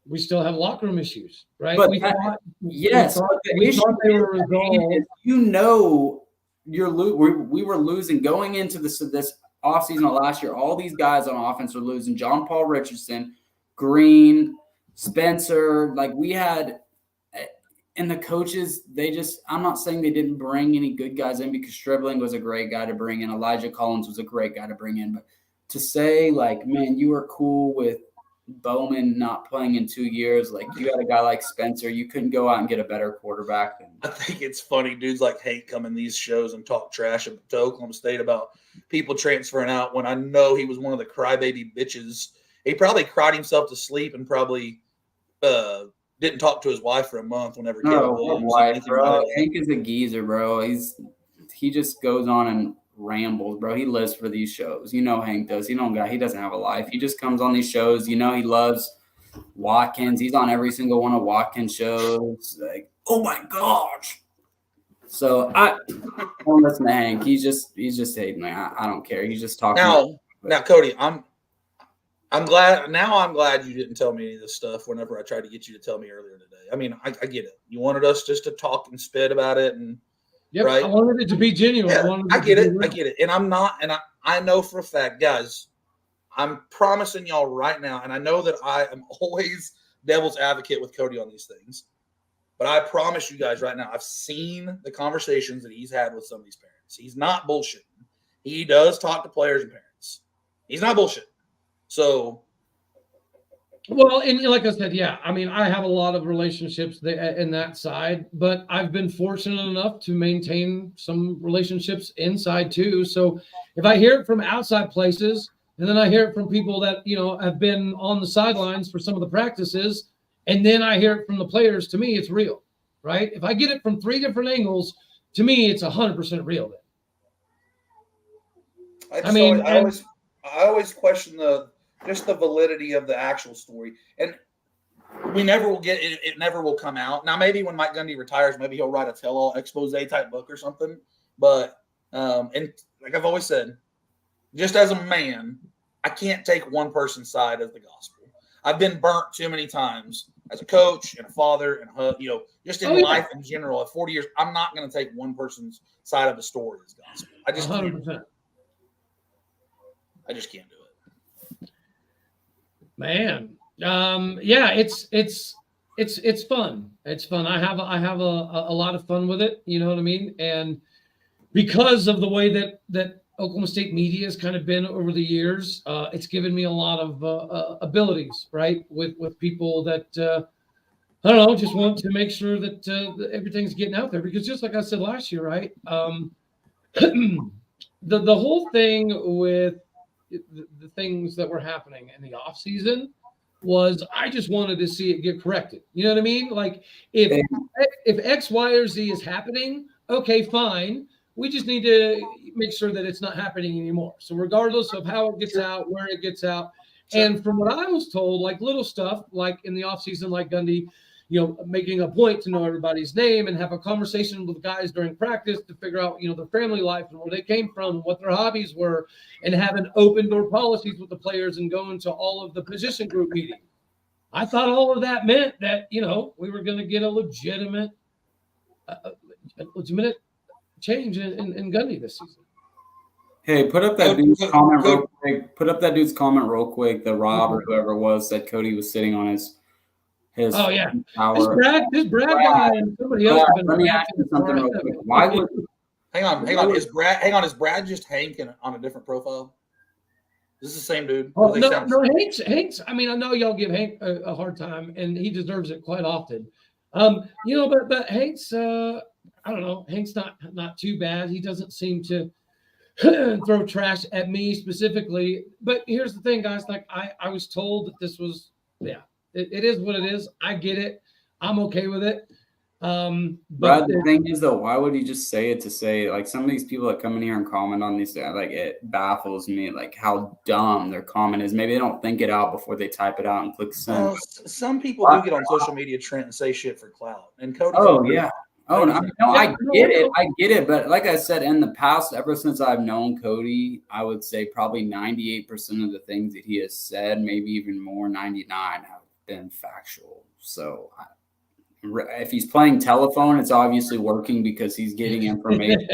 we still have locker room issues, right? But we but thought the we issue thought they were is, resolved. we were losing going into this offseason of last year. All these guys on offense were losing. John Paul Richardson, Green, Spencer. Like, we had, and the coaches, I'm not saying they didn't bring any good guys in, because Stribling was a great guy to bring in. Elijah Collins was a great guy to bring in. But to say, like, man, you were cool with Bowman not playing in 2 years, like, you got a guy like Spencer, you couldn't go out and get a better quarterback than. I think it's funny. Dudes like Hank come in these shows and talk trash to Oklahoma State about people transferring out when I know he was one of the crybaby bitches. He probably cried himself to sleep and probably didn't talk to his wife for a month whenever Caleb Williams. Wife, bro. Hank is a geezer, bro. He just goes on and rambles, bro. He lives for these shows. You know Hank does. He doesn't have a life. He just comes on these shows. You know he loves Watkins. He's on every single one of Watkins' shows. Like, oh my gosh. So I don't listen to Hank. He's just hating me. I don't care. He's just talking. Now, Cody, I'm glad you didn't tell me any of this stuff whenever I tried to get you to tell me earlier today. I mean, I get it. You wanted us just to talk and spit about it, and yep, right? I wanted it to be genuine. Yeah, I get it. And I'm not, and I know for a fact, guys, I'm promising y'all right now, and I know that I am always devil's advocate with Cody on these things, but I promise you guys right now, I've seen the conversations that he's had with some of these parents. He's not bullshitting. He does talk to players and parents. He's not bullshitting. So, well, and like I said, yeah, I mean, I have a lot of relationships in that side, but I've been fortunate enough to maintain some relationships inside too. So if I hear it from outside places, and then I hear it from people that, have been on the sidelines for some of the practices, and then I hear it from the players, to me, it's real, right? If I get it from 3 different angles, to me, it's 100% real. I always question the validity of the actual story, and we never will get it. It never will come out. Now, maybe when Mike Gundy retires, maybe he'll write a tell-all expose type book or something. But and like I've always said, just as a man, I can't take one person's side as the gospel. I've been burnt too many times as a coach and a father and just in life in general. At 40 years, I'm not going to take one person's side of the story as gospel. I just 100%. I just can't do it. Man, yeah, it's fun. It's fun. I have a lot of fun with it. You know what I mean? And because of the way that Oklahoma State media has kind of been over the years, it's given me a lot of abilities, right? With people that I don't know, just want to make sure that everything's getting out there. Because just like I said last year, right? The whole thing with the things that were happening in the off season was I just wanted to see it get corrected. You know what I mean? Like if X, Y, or Z is happening, okay, fine. We just need to make sure that it's not happening anymore. So regardless of how it gets out, where it gets out, and from what I was told, like little stuff, like in the off season, like Gundy, making a point to know everybody's name and have a conversation with guys during practice to figure out, their family life and where they came from and what their hobbies were, and having open door policies with the players and going to all of the position group meetings. I thought all of that meant that, we were going to get a legitimate change in Gundy this season. Hey, put up that dude's comment real quick. Put up that dude's comment real quick. The Rob or whoever it was said Cody was sitting on his Oh yeah, tower. this Brad guy and somebody else have been. Let me ask you something real quick. Why would? Hang on. Is Brad just Hank on a different profile? This is the same dude. Oh, no, Hank's. I mean, I know y'all give Hank a hard time, and he deserves it quite often. But Hank's. I don't know. Hank's not too bad. He doesn't seem to throw trash at me specifically. But here's the thing, guys. Like I was told that this was, it is what it is. I get it. I'm okay with it. But the thing is, though, why would he just say it to say, like, some of these people that come in here and comment on these, like, it baffles me, like, how dumb their comment is. Maybe they don't think it out before they type it out and click send. Well, some people do get on social media, Trent, and say shit for clout. And Cody. Oh, yeah. Oh, no, I get it. I get it. But like I said, in the past, ever since I've known Cody, I would say probably 98% of the things that he has said, maybe even more, 99, have been factual. So if he's playing telephone, it's obviously working because he's getting information.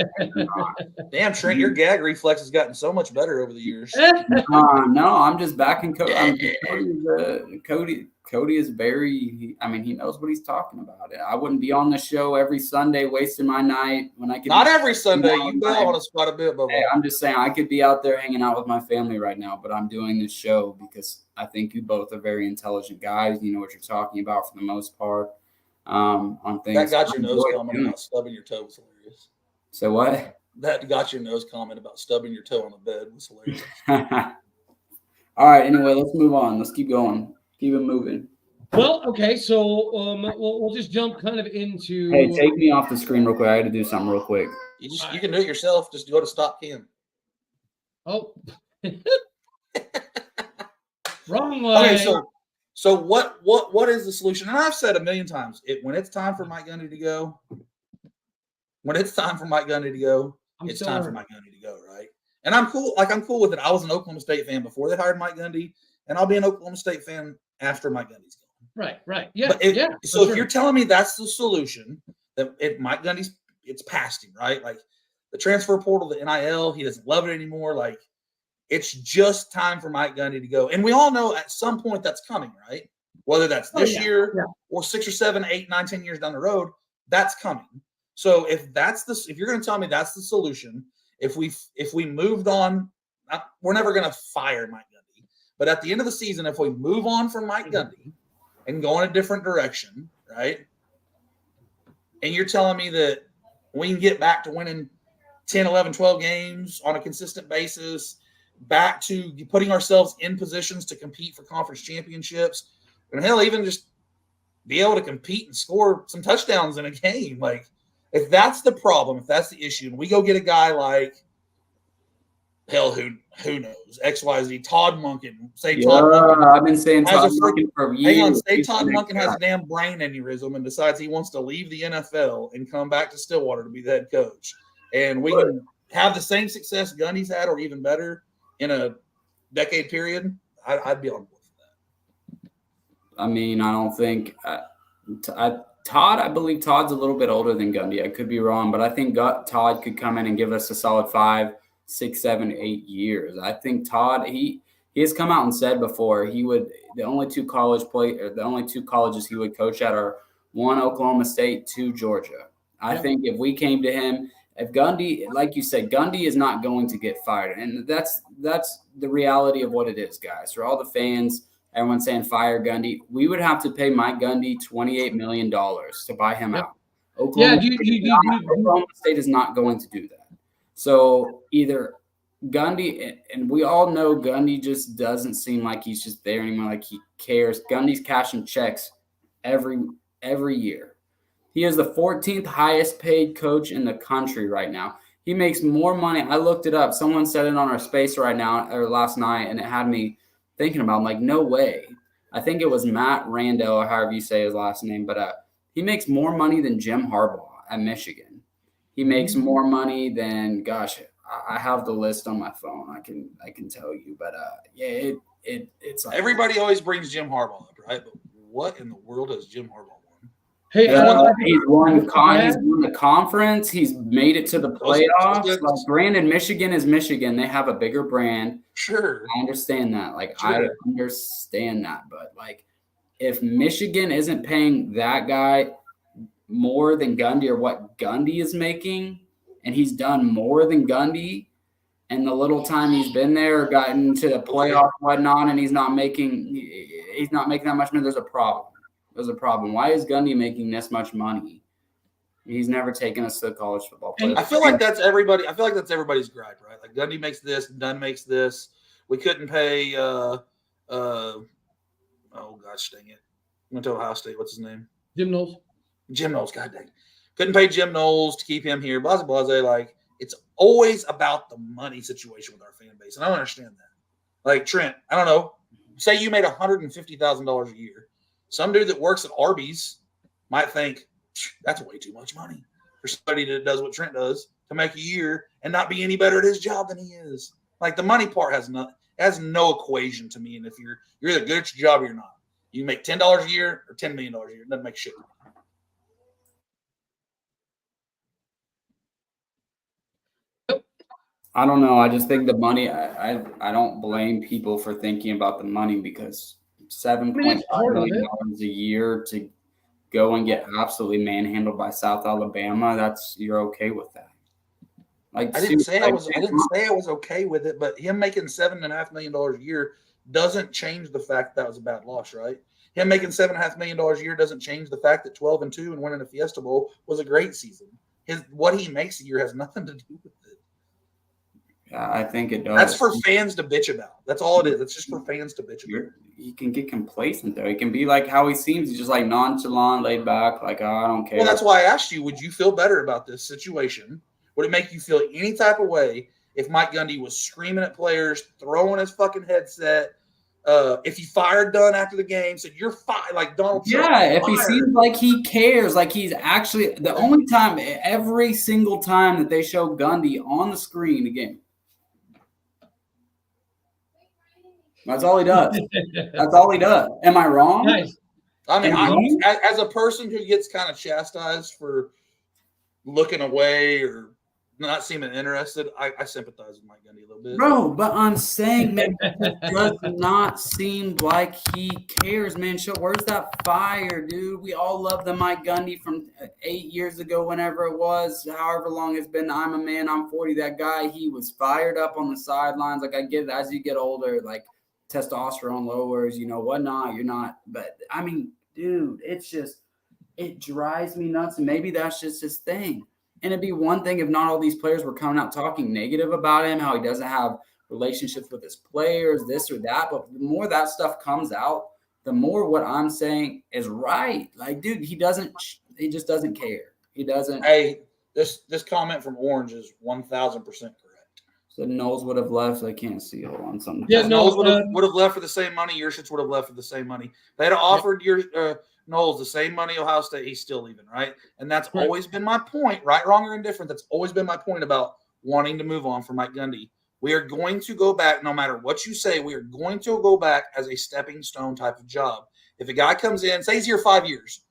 Damn, Trent, your gag reflex has gotten so much better over the years. No, I'm just backing Cody. Cody is very. I mean, he knows what he's talking about. I wouldn't be on the show every Sunday wasting my night when I could. Not every Sunday. You bail on us quite a bit, Bubba. Hey, I'm just saying I could be out there hanging out with my family right now, but I'm doing this show because I think you both are very intelligent guys. You know what you're talking about for the most part. On things that got your nose comment about stubbing your toe was hilarious. So what? That got your nose comment about stubbing your toe on the bed was hilarious. All right. Anyway, let's move on. Let's keep going. Keep it moving. Well, okay. So we'll just jump kind of into. Hey, take me off the screen real quick. I got to do something real quick. You can do it yourself. Just go to stop cam. Oh. Wrong way. Okay, so what is the solution? And I've said a million times, when it's time for Mike Gundy to go, it's time for Mike Gundy to go, right? And I'm cool. Like, I'm cool with it. I was an Oklahoma State fan before they hired Mike Gundy, and I'll be an Oklahoma State fan after Mike Gundy's gone. Right. Yeah. So if you're telling me that's the solution, that Mike Gundy's, it's past him, right? Like the transfer portal, the NIL, he doesn't love it anymore. Like, it's just time for Mike Gundy to go. And we all know at some point that's coming, right? Whether that's this year or 6 or 7, 8, 9, 10 years down the road, that's coming. So if you're going to tell me that's the solution, if we moved on, we're never going to fire Mike Gundy. But at the end of the season, if we move on from Mike Gundy and go in a different direction, right? And you're telling me that we can get back to winning 10, 11, 12 games on a consistent basis, back to putting ourselves in positions to compete for conference championships, and hell, even just be able to compete and score some touchdowns in a game. Like, if that's the problem, if that's the issue, and we go get a guy like, hell, who knows, XYZ, Todd Monken. Todd Monken. I've been saying Todd Monken for years. Hang on, say Todd Monken has a damn brain aneurysm and decides he wants to leave the NFL and come back to Stillwater to be the head coach, and we can have the same success Gundy's had or even better in a decade period, I'd be on board for that. I mean, I don't think Todd. I believe Todd's a little bit older than Gundy. I could be wrong, but I think Todd could come in and give us a solid 5, 6, 7, 8 years. I think Todd. He has come out and said before he would. The only two colleges he would coach at are 1, Oklahoma State, 2, Georgia. I think if we came to him. If Gundy, like you said, Gundy is not going to get fired. And that's the reality of what it is, guys. For all the fans, everyone saying fire Gundy, we would have to pay Mike Gundy $28 million to buy him out. Oklahoma State is not going to do that. So either Gundy, and we all know Gundy just doesn't seem like he's just there anymore, like he cares. Gundy's cashing checks every year. He is the 14th highest paid coach in the country right now. He makes more money. I looked it up. Someone said it on our space right now or last night, and it had me thinking about it. I'm like, no way. I think it was Matt Rando, or however you say his last name, but he makes more money than Jim Harbaugh at Michigan. He makes more money than, gosh, I have the list on my phone. I can tell you, but it's like, everybody always brings Jim Harbaugh up, right? But what in the world has Jim Harbaugh won? Hey, He's won He's won the conference. He's made it to the playoffs. Like, granted, Michigan is Michigan. They have a bigger brand. Sure. I understand that. Like, Sure. I understand that. But, like, if Michigan isn't paying that guy more than Gundy or what Gundy is making, and he's done more than Gundy, and the little time he's been there, gotten to the playoff, whatnot, and he's not making that much money, there's a problem. There's a problem. Why is Gundy making this much money? He's never taken us to the college football playoff. I feel like that's everybody. I feel like that's everybody's gripe, right? Like Gundy makes this, Dunn makes this. We couldn't pay. Oh gosh, dang it! I'm going to Ohio State. What's his name? Jim Knowles. Jim Knowles. God dang. Couldn't pay Jim Knowles to keep him here. Blah blah blah. Like it's always about the money situation with our fan base, and I don't understand that. Like Trent, I don't know. Say you made $150,000 a year. Some dude that works at Arby's might think that's way too much money for somebody that does what Trent does to make a year and not be any better at his job than he is. Like the money part has no equation to me. And if you're either good at your job or you're not, you make $10 a year or $10 million a year. It doesn't make shit. I don't know. I just think the money. I don't blame people for thinking about the money because $7.5 million a year to go and get absolutely manhandled by South Alabama. You're okay with that. Like I didn't say I was okay with it, but him making $7.5 million a year doesn't change the fact that was a bad loss, right? Him making $7.5 million a year doesn't change the fact that 12-2 and winning a Fiesta Bowl was a great season. What he makes a year has nothing to do with it. Yeah, I think it does. That's for fans to bitch about. That's all it is. It's just for fans to bitch about. He can get complacent though. He can be like how he seems. He's just like nonchalant, laid back. Like, oh, I don't care. Well, that's why I asked you. Would you feel better about this situation? Would it make you feel any type of way if Mike Gundy was screaming at players, throwing his fucking headset? If he fired Dunn after the game, said you're fired, like Donald Trump. Yeah, if he seems like he cares, like he's actually the only time, every single time that they show Gundy on the screen again. That's all he does. That's all he does. Am I wrong? Nice. I mean, as a person who gets kind of chastised for looking away or not seeming interested, I sympathize with Mike Gundy a little bit. Bro, but I'm saying, man, it does not seem like he cares, man. Where's that fire, dude? We all love the Mike Gundy from 8 years ago, whenever it was, however long it's been. I'm a man, I'm 40. That guy, he was fired up on the sidelines. Like, I get it, as you get older, like, testosterone lowers, whatnot. You're not, but I mean, dude, it drives me nuts. And maybe that's just his thing. And it'd be one thing if not all these players were coming out talking negative about him, how he doesn't have relationships with his players, this or that. But the more that stuff comes out, the more what I'm saying is right. Like, dude, he just doesn't care. He doesn't. Hey, this comment from Orange is 1,000% correct. So Knowles would have left. I can't see. Hold on, something. Yeah, Knowles would have left for the same money. Your shits would have left for the same money. They had offered Knowles the same money Ohio State. He's still leaving, right? And that's always been my point, right, wrong, or indifferent. That's always been my point about wanting to move on from Mike Gundy. We are going to go back, no matter what you say. We are going to go back as a stepping stone type of job. If a guy comes in, say he's here 5 years,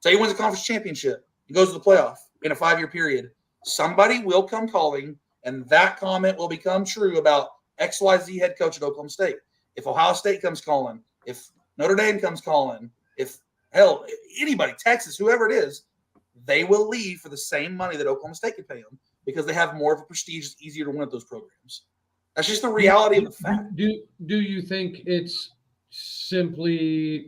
say he wins a conference championship, he goes to the playoff in a 5-year period, somebody will come calling. And that comment will become true about XYZ head coach at Oklahoma State. If Ohio State comes calling, if Notre Dame comes calling, if hell, anybody, Texas, whoever it is, they will leave for the same money that Oklahoma State could pay them because they have more of a prestige. It's easier to win at those programs. That's just the reality of the fact. Do you think it's simply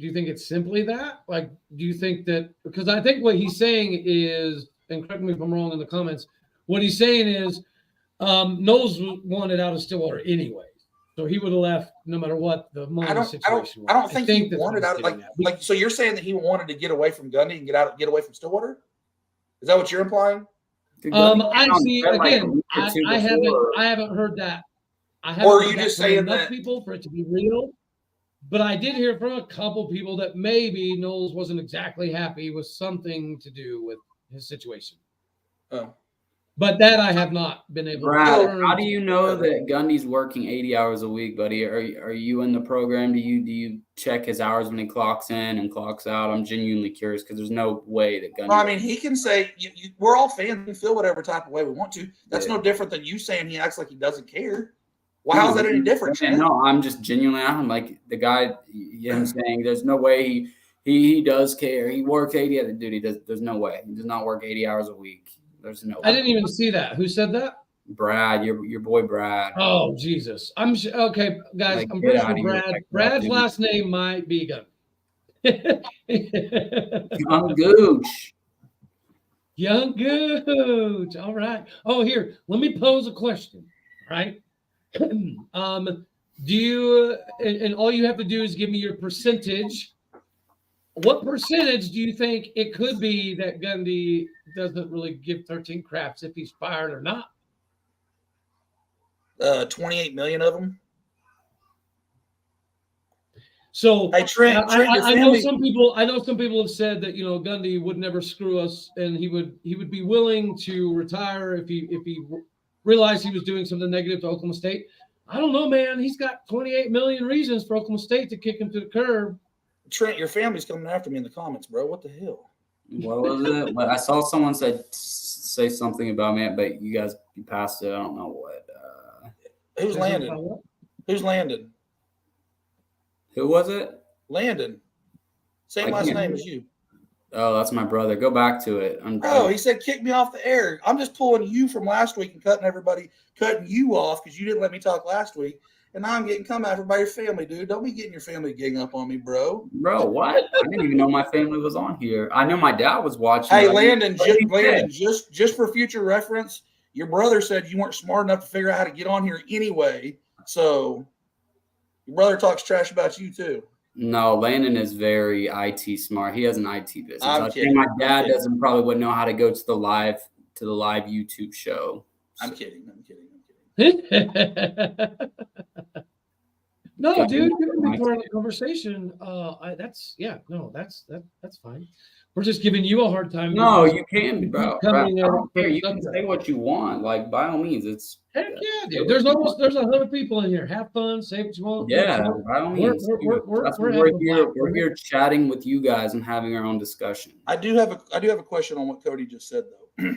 that? Like, do you think that, because I think what he's saying is, and correct me if I'm wrong in the comments, what he's saying is, Knowles wanted out of Stillwater anyway, so he would have left no matter what the money situation was. I don't think he wanted out. Like, so you're saying that he wanted to get away from Gundy and get away from Stillwater? Is that what you're implying? I see. Again, I haven't heard that. Or are you just saying enough people for it to be real? But I did hear from a couple people that maybe Knowles wasn't exactly happy with something to do with his situation. Oh. But that I have not been able Brad, to learn. how do you know that Gundy's working 80 hours a week, buddy? Are you in the program? Do you check his hours when he clocks in and clocks out? I'm genuinely curious because there's no way that Gundy. Well, I mean, he can say we're all fans. We feel whatever type of way we want to. That's no different than you saying he acts like he doesn't care. Well, how's that any different? No, I'm just genuinely. I'm like the guy. I'm saying there's no way he does care. He works 80 hours. Dude, he does. There's no way. He does not work 80 hours a week. There's no way. I didn't even see that. Who said that? Brad, your boy Brad. Oh, Jesus. Okay, guys. Like, I'm pretty sure here, Brad's last name might be Gundy. Young Gooch. Young Gooch. All right. Oh, here. Let me pose a question. Right. Do you and all you have to do is give me your percentage. What percentage do you think it could be that Gundy doesn't really give 13 craps if he's fired or not? 28 million of them. So hey, Trent, I know some people. I know some people have said that Gundy would never screw us, and he would be willing to retire if he realized he was doing something negative to Oklahoma State. I don't know, man. He's got 28 million reasons for Oklahoma State to kick him to the curb. Trent, your family's coming after me in the comments, bro. What the hell? What was it? I saw someone say something about me, but you guys passed it. I don't know what. Who's Landon? Who's Landon? Who was it? Landon. Same last name as you. Oh, that's my brother. Go back to it. He said kick me off the air. I'm just pulling you from last week and cutting you off because you didn't let me talk last week. And now I'm getting come after by your family, dude. Don't be getting your family gang up on me, bro. Bro, what? I didn't even know my family was on here. I know my dad was watching. Hey, Landon, just for future reference, your brother said you weren't smart enough to figure out how to get on here anyway. So your brother talks trash about you too. No, Landon is very IT smart. He has an IT business. I'm kidding. My dad wouldn't know how to go to the live YouTube show. I'm kidding. No, dude, you can be part of the conversation. That's fine. We're just giving you a hard time. No, you can be, bro. I don't care. You can subject. say what you want. Like, by all means, it's heck yeah, dude. There's 100 people in here. Have fun, say what you want. Yeah, by all means. We're here chatting with you guys and having our own discussion. I do have a question on what Cody just said though.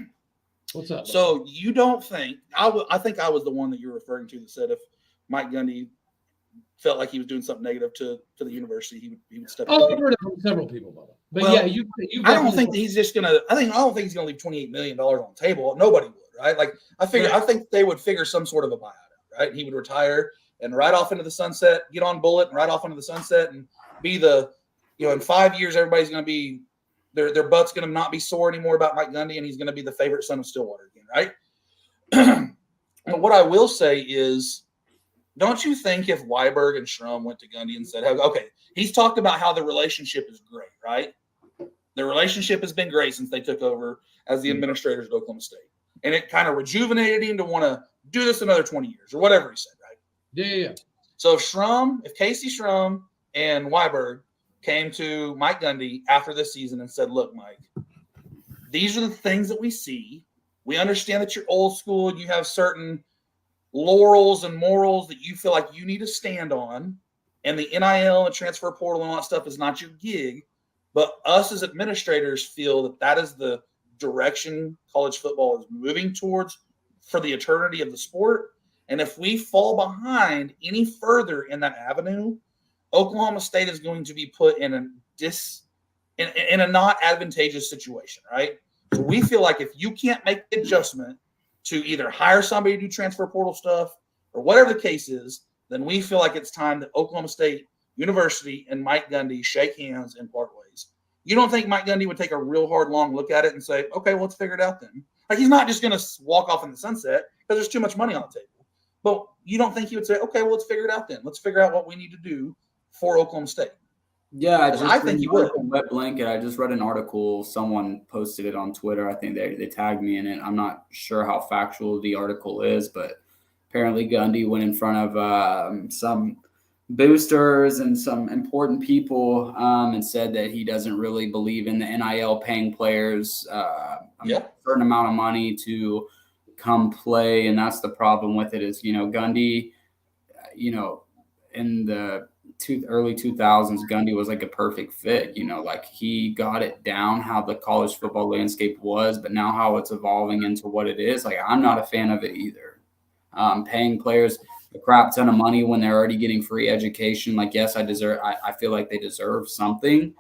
What's up? So you don't think I think I was the one that you're referring to that said if Mike Gundy felt like he was doing something negative to the university, he would step in. I've heard it from several people about it. But well, yeah, you I don't think that he's just gonna. I don't think he's gonna leave $28 million on the table. Nobody would, right? Like I think they would figure some sort of a buyout out, right? He would retire and ride off into the sunset, get on Bullet and ride off into the sunset, and be the, in 5 years everybody's gonna be their butt's gonna not be sore anymore about Mike Gundy, and he's gonna be the favorite son of Stillwater again, right? But what I will say is, don't you think if Weiberg and Schrum went to Gundy and said, okay, he's talked about how the relationship is great, right? The relationship has been great since they took over as the administrators at Oklahoma State. And it kind of rejuvenated him to want to do this another 20 years or whatever he said, right? Yeah. So if Casey Schrum and Weiberg came to Mike Gundy after this season and said, look, Mike, these are the things that we see. We understand that you're old school and you have certain laurels and morals that you feel like you need to stand on, and the NIL and transfer portal and all that stuff is not your gig. But us as administrators feel that is the direction college football is moving towards for the eternity of the sport. And if we fall behind any further in that avenue, Oklahoma State is going to be put in a not advantageous situation, right? So we feel like if you can't make the adjustment to either hire somebody to do transfer portal stuff or whatever the case is, then we feel like it's time that Oklahoma State University and Mike Gundy shake hands and part ways. You don't think Mike Gundy would take a real hard, long look at it and say, okay, well, let's figure it out then? Like, he's not just going to walk off in the sunset because there's too much money on the table. But you don't think he would say, okay, well, let's figure it out then. Let's figure out what we need to do for Oklahoma State. Yeah, I think you would. Wet blanket. I just read an article. Someone posted it on Twitter. I think they tagged me in it. I'm not sure how factual the article is, but apparently Gundy went in front of some boosters and some important people and said that he doesn't really believe in the NIL paying players a certain amount of money to come play. And that's the problem with it is, Gundy, in the early 2000s, Gundy was like a perfect fit. Like he got it down how the college football landscape was, but now how it's evolving into what it is. Like, I'm not a fan of it either. Paying players a crap ton of money when they're already getting free education. Like, yes, I feel like they deserve something.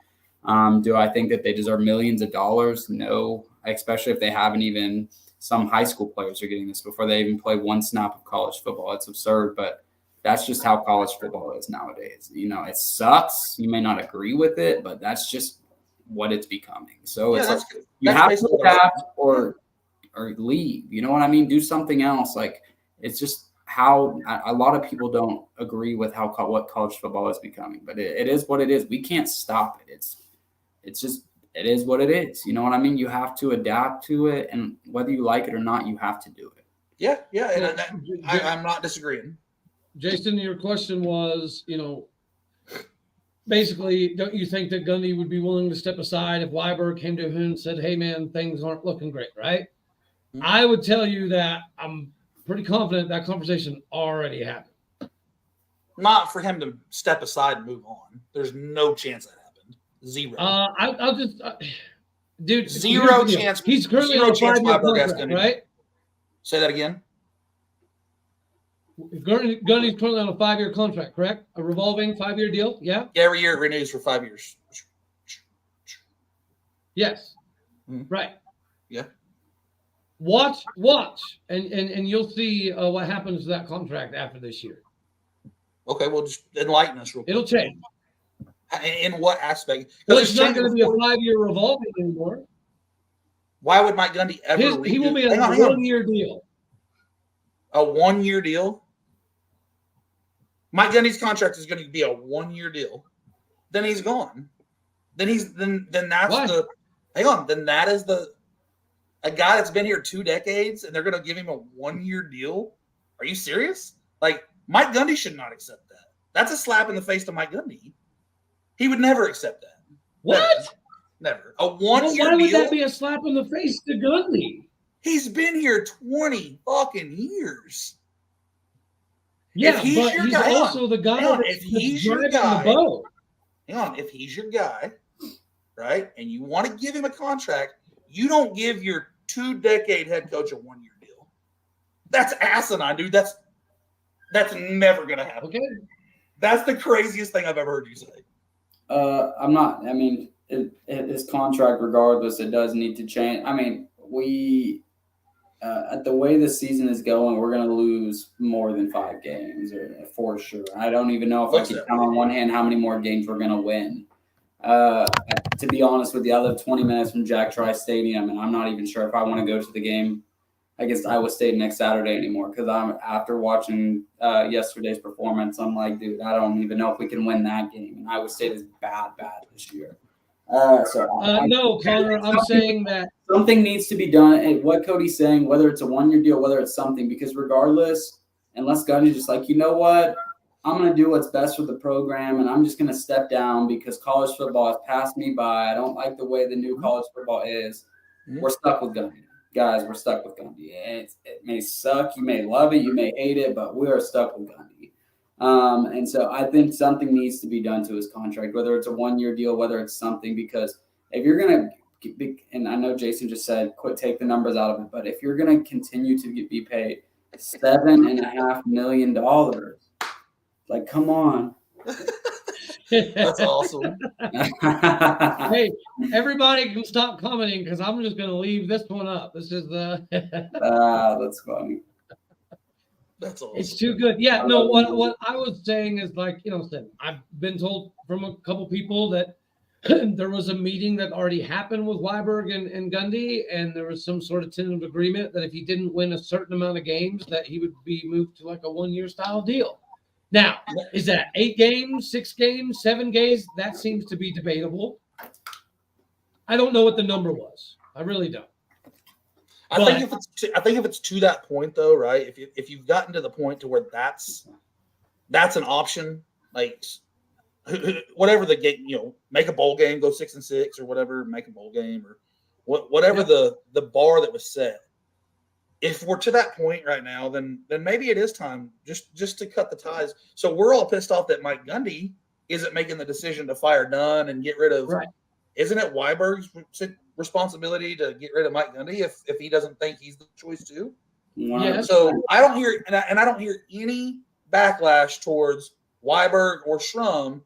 Do I think that they deserve millions of dollars? No, especially if they haven't even, some high school players are getting this before they even play one snap of college football. It's absurd, but that's just how college football is nowadays. It sucks. You may not agree with it, but that's just what it's becoming. So it's like you have to adapt or leave. You know what I mean? Do something else. Like, it's just how a lot of people don't agree with what college football is becoming. But it is what it is. We can't stop it. It's just it is what it is. You know what I mean? You have to adapt to it, and whether you like it or not, you have to do it. Yeah, and I'm not disagreeing. Jason, your question was, basically, don't you think that Gundy would be willing to step aside if Weiberg came to him and said, hey, man, things aren't looking great, right? Mm-hmm. I would tell you that I'm pretty confident that conversation already happened. Not for him to step aside and move on. There's no chance that happened. Zero. I'll just dude. Zero chance. He's currently on a 5-year contract, right? Say that again. Gundy's currently on a 5-year contract, correct? A revolving 5-year deal, yeah? Every year it renews for 5 years. Yes. Mm-hmm. Right. Yeah. Watch, and you'll see what happens to that contract after this year. Okay, well, just enlighten us real quick. It'll change. In what aspect? Well, it's not going to be a 5-year revolving anymore. Why would Mike Gundy ever He will be a 1-year deal. A 1-year deal? Mike Gundy's contract is going to be a 1-year deal. Then he's gone. Then that's Why? Then that is a guy that's been here 2 decades, and they're going to give him a 1-year deal? Are you serious? Like, Mike Gundy should not accept that. That's a slap in the face to Mike Gundy. He would never accept that. What? Never. A 1-year deal? Why would that be a slap in the face to Gundy? He's been here 20 fucking years. Yeah, but he's also the guy if he's your guy, if he's your guy, right, and you want to give him a contract, you don't give your 2-decade head coach a 1-year deal. That's asinine, dude. That's never going to happen. Okay. That's the craziest thing I've ever heard you say. I'm not. I mean, his contract, regardless, it does need to change. I mean, at the way the season is going, we're going to lose more than 5 games for sure. I don't even know if I can count on one hand how many more games we're going to win. To be honest with you, I live 20 minutes from Jack Trice Stadium, and I'm not even sure if I want to go to the game against Iowa State next Saturday anymore, because after watching yesterday's performance, I'm like, dude, I don't even know if we can win that game. And Iowa State is bad this year. No, Connor, I'm saying that something needs to be done. And what Cody's saying, whether it's a 1-year deal, whether it's something, because regardless, unless Gundy's just like, you know what, I'm going to do what's best for the program, and I'm just going to step down because college football has passed me by. I don't like the way the new college football is. Mm-hmm. We're stuck with Gundy. Guys, we're stuck with Gundy. It may suck. You may love it. You may hate it, but we are stuck with Gundy. And so I think something needs to be done to his contract, whether it's a 1-year deal, whether it's something, because if you're going to, and I know Jason just said, take the numbers out of it, but if you're going to continue to be paid $7.5 million, like, come on. That's awesome. Hey, everybody can stop commenting because I'm just going to leave this one up. This is that's funny. That's awesome. It's too good. Yeah, no, what I was saying is, like, I've been told from a couple people that there was a meeting that already happened with Weiberg and Gundy, and there was some sort of tentative agreement that if he didn't win a certain amount of games, that he would be moved to like a 1-year style deal. Now, is that 8 games, 6 games, 7 games? That seems to be debatable. I don't know what the number was. I really don't. I think if it's to that point, though, right? If you've gotten to the point to where that's an option, like whatever the game, make a bowl game, go 6-6 or whatever, make a bowl game or whatever the bar that was set. if we're to that point right now, then maybe it is time just to cut the ties. So we're all pissed off that Mike Gundy isn't making the decision to fire Dunn and get rid of. Right. Isn't it Weiberg's responsibility to get rid of Mike Gundy if he doesn't think he's the choice too? Yes. So I don't hear and I don't hear any backlash towards Weiberg or Schrum.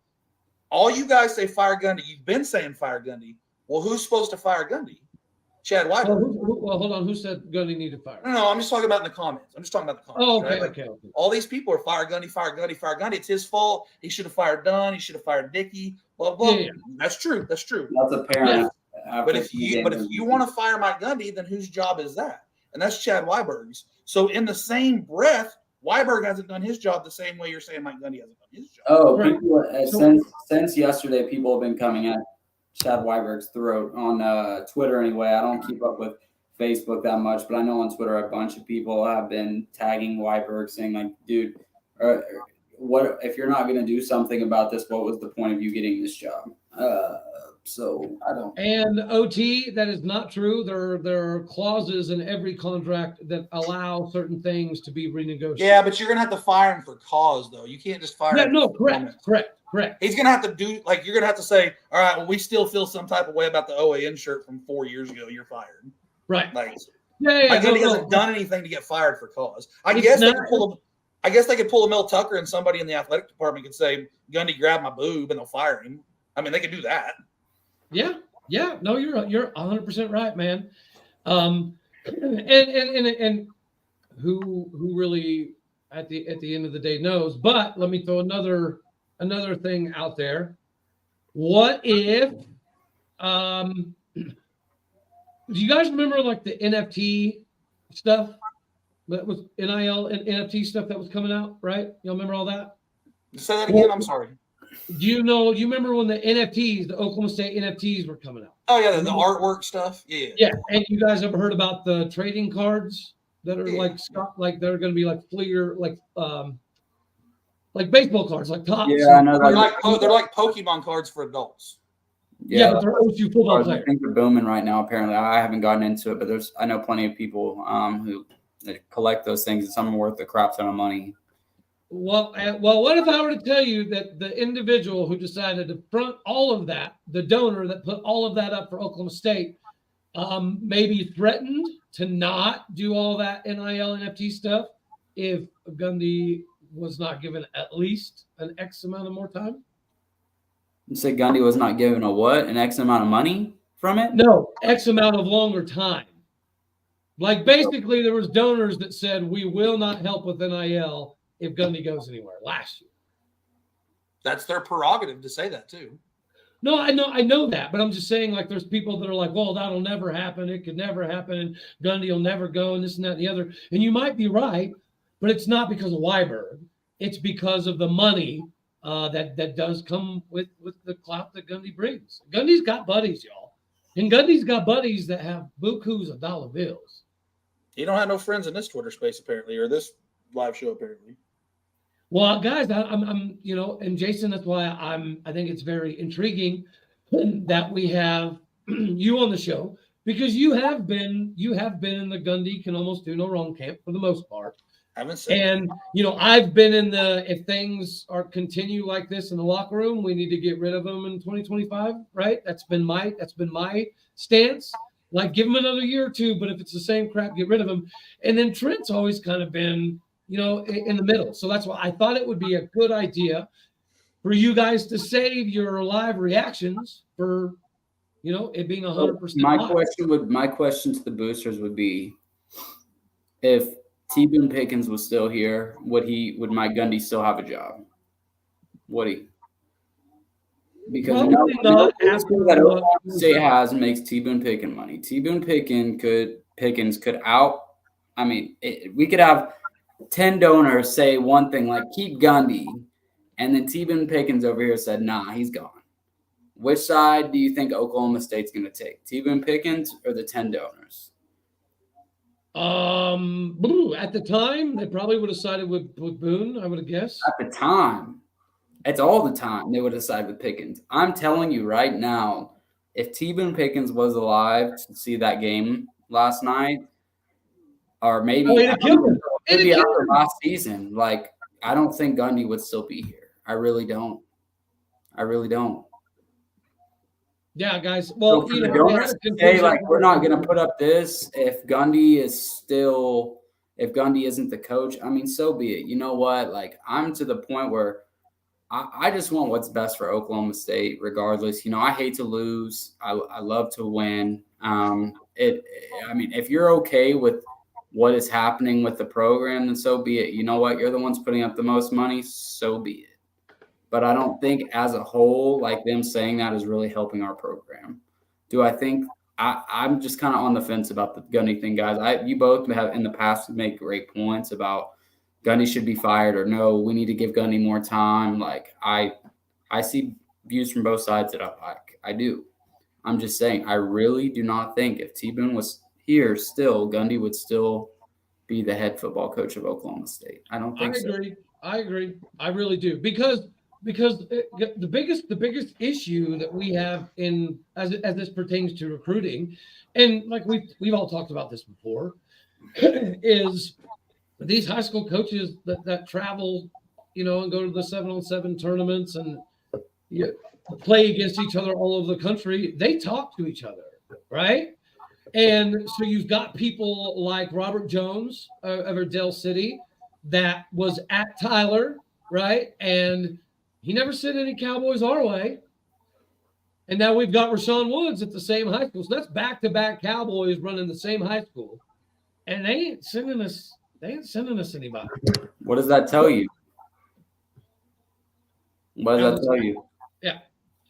All you guys say fire Gundy. You've been saying fire Gundy. Well, who's supposed to fire Gundy? Chad Weiberg. Well, hold on. Who said Gundy needed fire? No, I'm just talking about in the comments. Oh, okay, right? Like, okay. all these people are fire Gundy, fire Gundy, fire Gundy. It's his fault. He should have fired Dunn. He should have fired Dickey. Blah blah. Yeah. That's true. That's true. That's apparent. But if you want to fire Mike Gundy, then whose job is that? And that's Chad Weiberg's. So in the same breath, Weiberg hasn't done his job the same way you're saying Mike Gundy hasn't done his job. Oh, Right. people, since yesterday, people have been coming at Chad Weiberg's throat on Twitter anyway. I don't keep up with Facebook that much, but I know on Twitter a bunch of people have been tagging Weiberg saying, like, dude, what if you're not going to do something about this? What was the point of you getting this job? So I don't. And OT, that is not true. There are clauses in every contract that allow certain things to be renegotiated. Yeah, but you're gonna have to fire him for cause, though. You can't just fire him. No, for performance. correct. He's gonna have to do you're gonna have to say, all right, well, we still feel some type of way about the OAN shirt from 4 years ago. You're fired. Right. Like, Yeah. Mike Gundy hasn't done anything to get fired for cause. I guess they could pull a Mel Tucker and somebody in the athletic department could say, Gundy grabbed my boob, and they'll fire him. I mean, they could do that. Yeah. No, you're 100% right, man. And who really at the end of the day knows? But let me throw another thing out there. What if do you guys remember like the NFT stuff that was NIL and NFT stuff that was coming out, right? Y'all remember all that? Say that again. I'm sorry. Do you remember when the NFTs, the Oklahoma State NFTs were coming out? Oh yeah, the artwork stuff. Yeah. Yeah. And you guys ever heard about the trading cards that are like they're going to be like Fleer, like baseball cards, like Topps? Yeah, I know. They're like Pokemon cards for adults. Yeah, but they're OSU football I players. think they're booming right now. Apparently, I haven't gotten into it, but I know plenty of people who collect those things, and some are worth a crap ton of money. Well, what if I were to tell you that the individual who decided to front all of that, the donor that put all of that up for Oklahoma State, maybe threatened to not do all that NIL NFT stuff if Gundy was not given at least an X amount of more time? You say Gundy was not given an X amount of money from it? No, X amount of longer time. Like basically there was donors that said, we will not help with NIL if Gundy goes anywhere last year. That's their prerogative to say that too. No, I know that, but I'm just saying, like, there's people that are like, well, that'll never happen. It could never happen. And Gundy will never go and this and that and the other. And you might be right, but it's not because of Weiberg. It's because of the money that does come with the clout that Gundy brings. Gundy's got buddies, y'all. And Gundy's got buddies that have bukus of dollar bills. You don't have no friends in this Twitter space, apparently, or this live show, apparently. Well, guys, I'm and Jason, that's why I think it's very intriguing that we have you on the show, because you have been in the Gundy can almost do no wrong camp for the most part. Haven't said. And I've been in the if things are continue like this in the locker room, we need to get rid of them in 2025, right? That's been my stance. Like, give them another year or two, but if it's the same crap, get rid of them. And then Trent's always kind of been in the middle. So that's why I thought it would be a good idea for you guys to save your live reactions for, it being 100%. My question to the boosters would be, if T-Boone Pickens was still here, would Mike Gundy still have a job? Would he? Because that Oklahoma State has makes T-Boone Pickens money. T-Boone Pickens could out. I mean, we could have 10 donors say one thing like keep Gundy, and then T-Boone Pickens over here said, nah, he's gone. Which side do you think Oklahoma State's going to take? T-Boone Pickens or the 10 donors? At the time, they probably would have sided with Boone, I would have guessed. At the time. It's all the time they would have sided with Pickens. I'm telling you right now, if T-Boone Pickens was alive to see that game last night, or maybe Oh, it'd kill him. maybe It'd kill after him. last season. Like, I don't think Gundy would still be here. I really don't. Yeah, guys. So Well, for you the know, they had donors a to say, contingent. like, we're not going to put up this if Gundy isn't the coach, I mean, so be it. You know what? Like, I'm to the point where I just want what's best for Oklahoma State, regardless. You know, I hate to lose. I love to win. I mean, if you're okay with what is happening with the program, then so be it. You know what? You're the ones putting up the most money, so be it. But I don't think as a whole, like them saying that is really helping our program. Do I think I'm just kind of on the fence about the Gundy thing, guys. You both have in the past made great points about Gundy should be fired or no, we need to give Gundy more time. Like I see views from both sides that I like. I do. I'm just saying, I really do not think if T-Boone was here still, Gundy would still be the head football coach of Oklahoma State. I don't think so. I agree. I really do. Because the biggest issue that we have in as this pertains to recruiting, and like we've all talked about this before, is these high school coaches that travel, you know, and go to the 7-on-7 tournaments and play against each other all over the country. They talk to each other, right? And so you've got people like Robert Jones of Dell City that was at Tyler, right? And he never sent any Cowboys our way. And now we've got Rashawn Woods at the same high school. So that's back-to-back Cowboys running the same high school. And they ain't sending us anybody. What does that tell you? What does that tell you?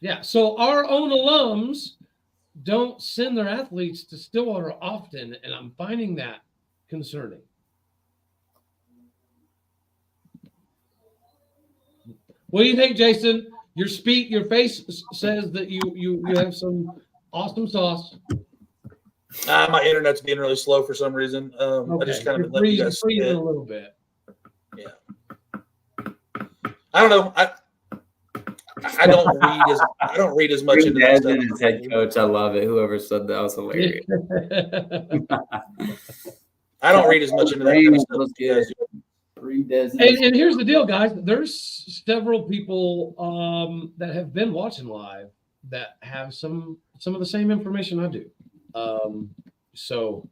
Yeah. So our own alums don't send their athletes to Stillwater often, and I'm finding that concerning. What do you think, Jason? Your face says that you have some awesome sauce. My internet's being really slow for some reason. I just kind of let you guys freezing a little bit. Yeah. I don't know. I don't read as much into that stuff. His head coach, I love it. Whoever said that was hilarious. I don't read as much into that kind of stuff. And here's the deal, guys. There's several people that have been watching live that have some of the same information I do. So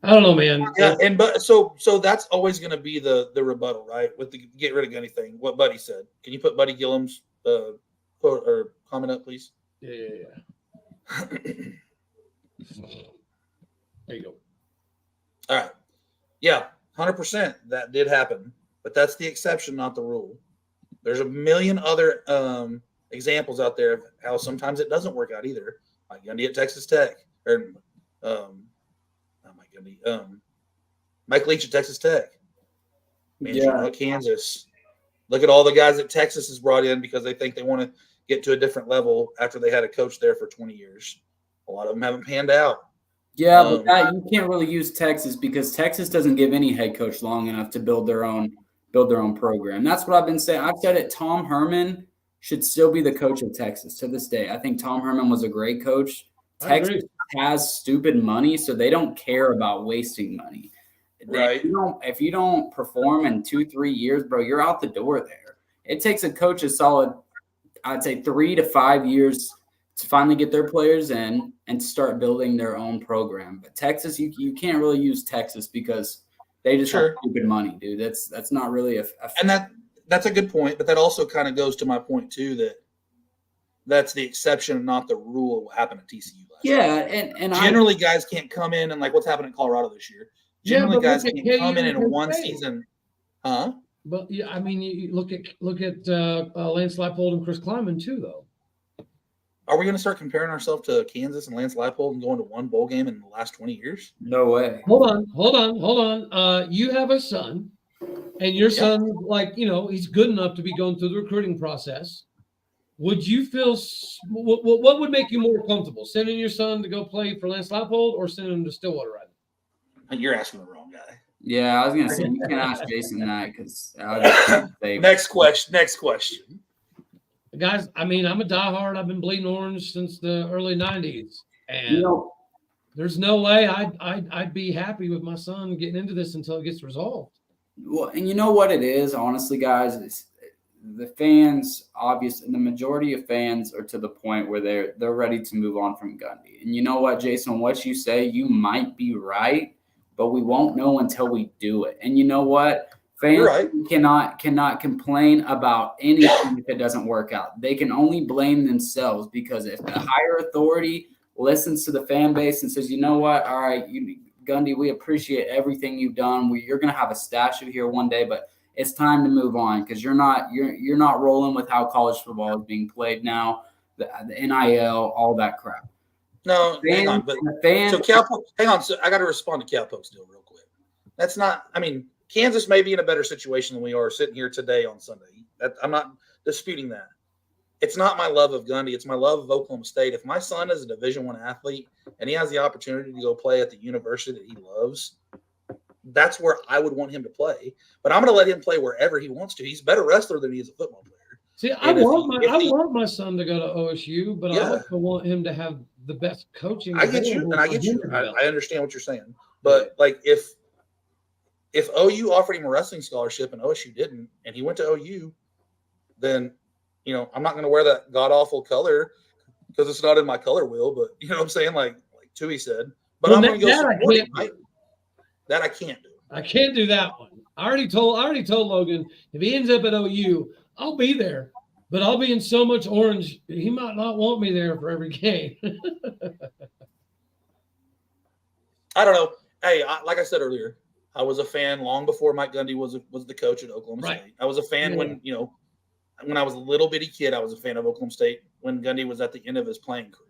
I don't know, man. Yeah, so that's always going to be the rebuttal, right? With the get rid of Gundy thing. What Buddy said. Can you put Buddy Gillum's quote or comment up, please? Yeah. There you go. All right. Yeah, 100%. That did happen, but that's the exception, not the rule. There's a million other examples out there of how sometimes it doesn't work out either. Like Gundy at Texas Tech, or Mike Leach at Texas Tech. At Kansas. Look at all the guys that Texas has brought in because they think they want to get to a different level after they had a coach there for 20 years. A lot of them haven't panned out. Yeah, but you can't really use Texas because Texas doesn't give any head coach long enough to build their own program. That's what I've been saying. I've said it. Tom Herman should still be the coach of Texas to this day. I think Tom Herman was a great coach. Texas has stupid money, so they don't care about wasting money. Right. If you don't perform in 2-3 years, bro, you're out the door there. It takes a coach a solid, I'd say 3 to 5 years to finally get their players in and start building their own program. But Texas, you can't really use Texas because they just have stupid money, dude. That's not really and that's a good point, but that also kind of goes to my point too that that's the exception, not the rule of what happened at TCU last year. And generally guys can't come in and like what's happening in Colorado this year. Generally guys can't come in one season. Huh? But yeah, I mean, you look at Lance Leipold and Chris Kleiman too, though. Are we going to start comparing ourselves to Kansas and Lance Leipold and going to one bowl game in the last 20 years? No way. Hold on. You have a son, and your son, like, you know, he's good enough to be going through the recruiting process. Would you feel what would make you more comfortable, sending your son to go play for Lance Leipold or sending him to Stillwater? You're asking the wrong guy. Yeah, I was going to say you can ask Jason that because next question. Guys, I mean, I'm a diehard. I've been bleeding orange since the early 90s. And you know, there's no way I'd be happy with my son getting into this until it gets resolved. Well, and you know what it is, honestly, guys, is the fans, obviously, the majority of fans are to the point where they're ready to move on from Gundy. And you know what, Jason, what you say, you might be right, but we won't know until we do it. And you know what? Fans cannot complain about anything if it doesn't work out. They can only blame themselves, because if the higher authority listens to the fan base and says, you know what, all right, Gundy, we appreciate everything you've done. You're going to have a statue here one day, but it's time to move on, because you're not rolling with how college football is being played now, the NIL, all that crap. No, hang on. But hang on. So I got to respond to Cowpoke's deal real quick. That's not. I mean, Kansas may be in a better situation than we are sitting here today on Sunday. I'm not disputing that. It's not my love of Gundy. It's my love of Oklahoma State. If my son is a Division I athlete and he has the opportunity to go play at the university that he loves, that's where I would want him to play. But I'm going to let him play wherever he wants to. He's a better wrestler than he is a football player. See, I want my son to go to OSU, but I also want him to have the best coaching. I get you, and I get you. I understand what you're saying. But like if OU offered him a wrestling scholarship and OSU didn't, and he went to OU, then I'm not going to wear that god awful color because it's not in my color wheel. But you know what I'm saying, like Tui said. But I'm going to go support him. That I can't do. I can't do that one. I already told Logan, if he ends up at OU, I'll be there, but I'll be in so much orange, he might not want me there for every game. I don't know. Hey, like I said earlier, I was a fan long before Mike Gundy was the coach at Oklahoma State. I was a fan when I was a little bitty kid. I was a fan of Oklahoma State when Gundy was at the end of his playing career.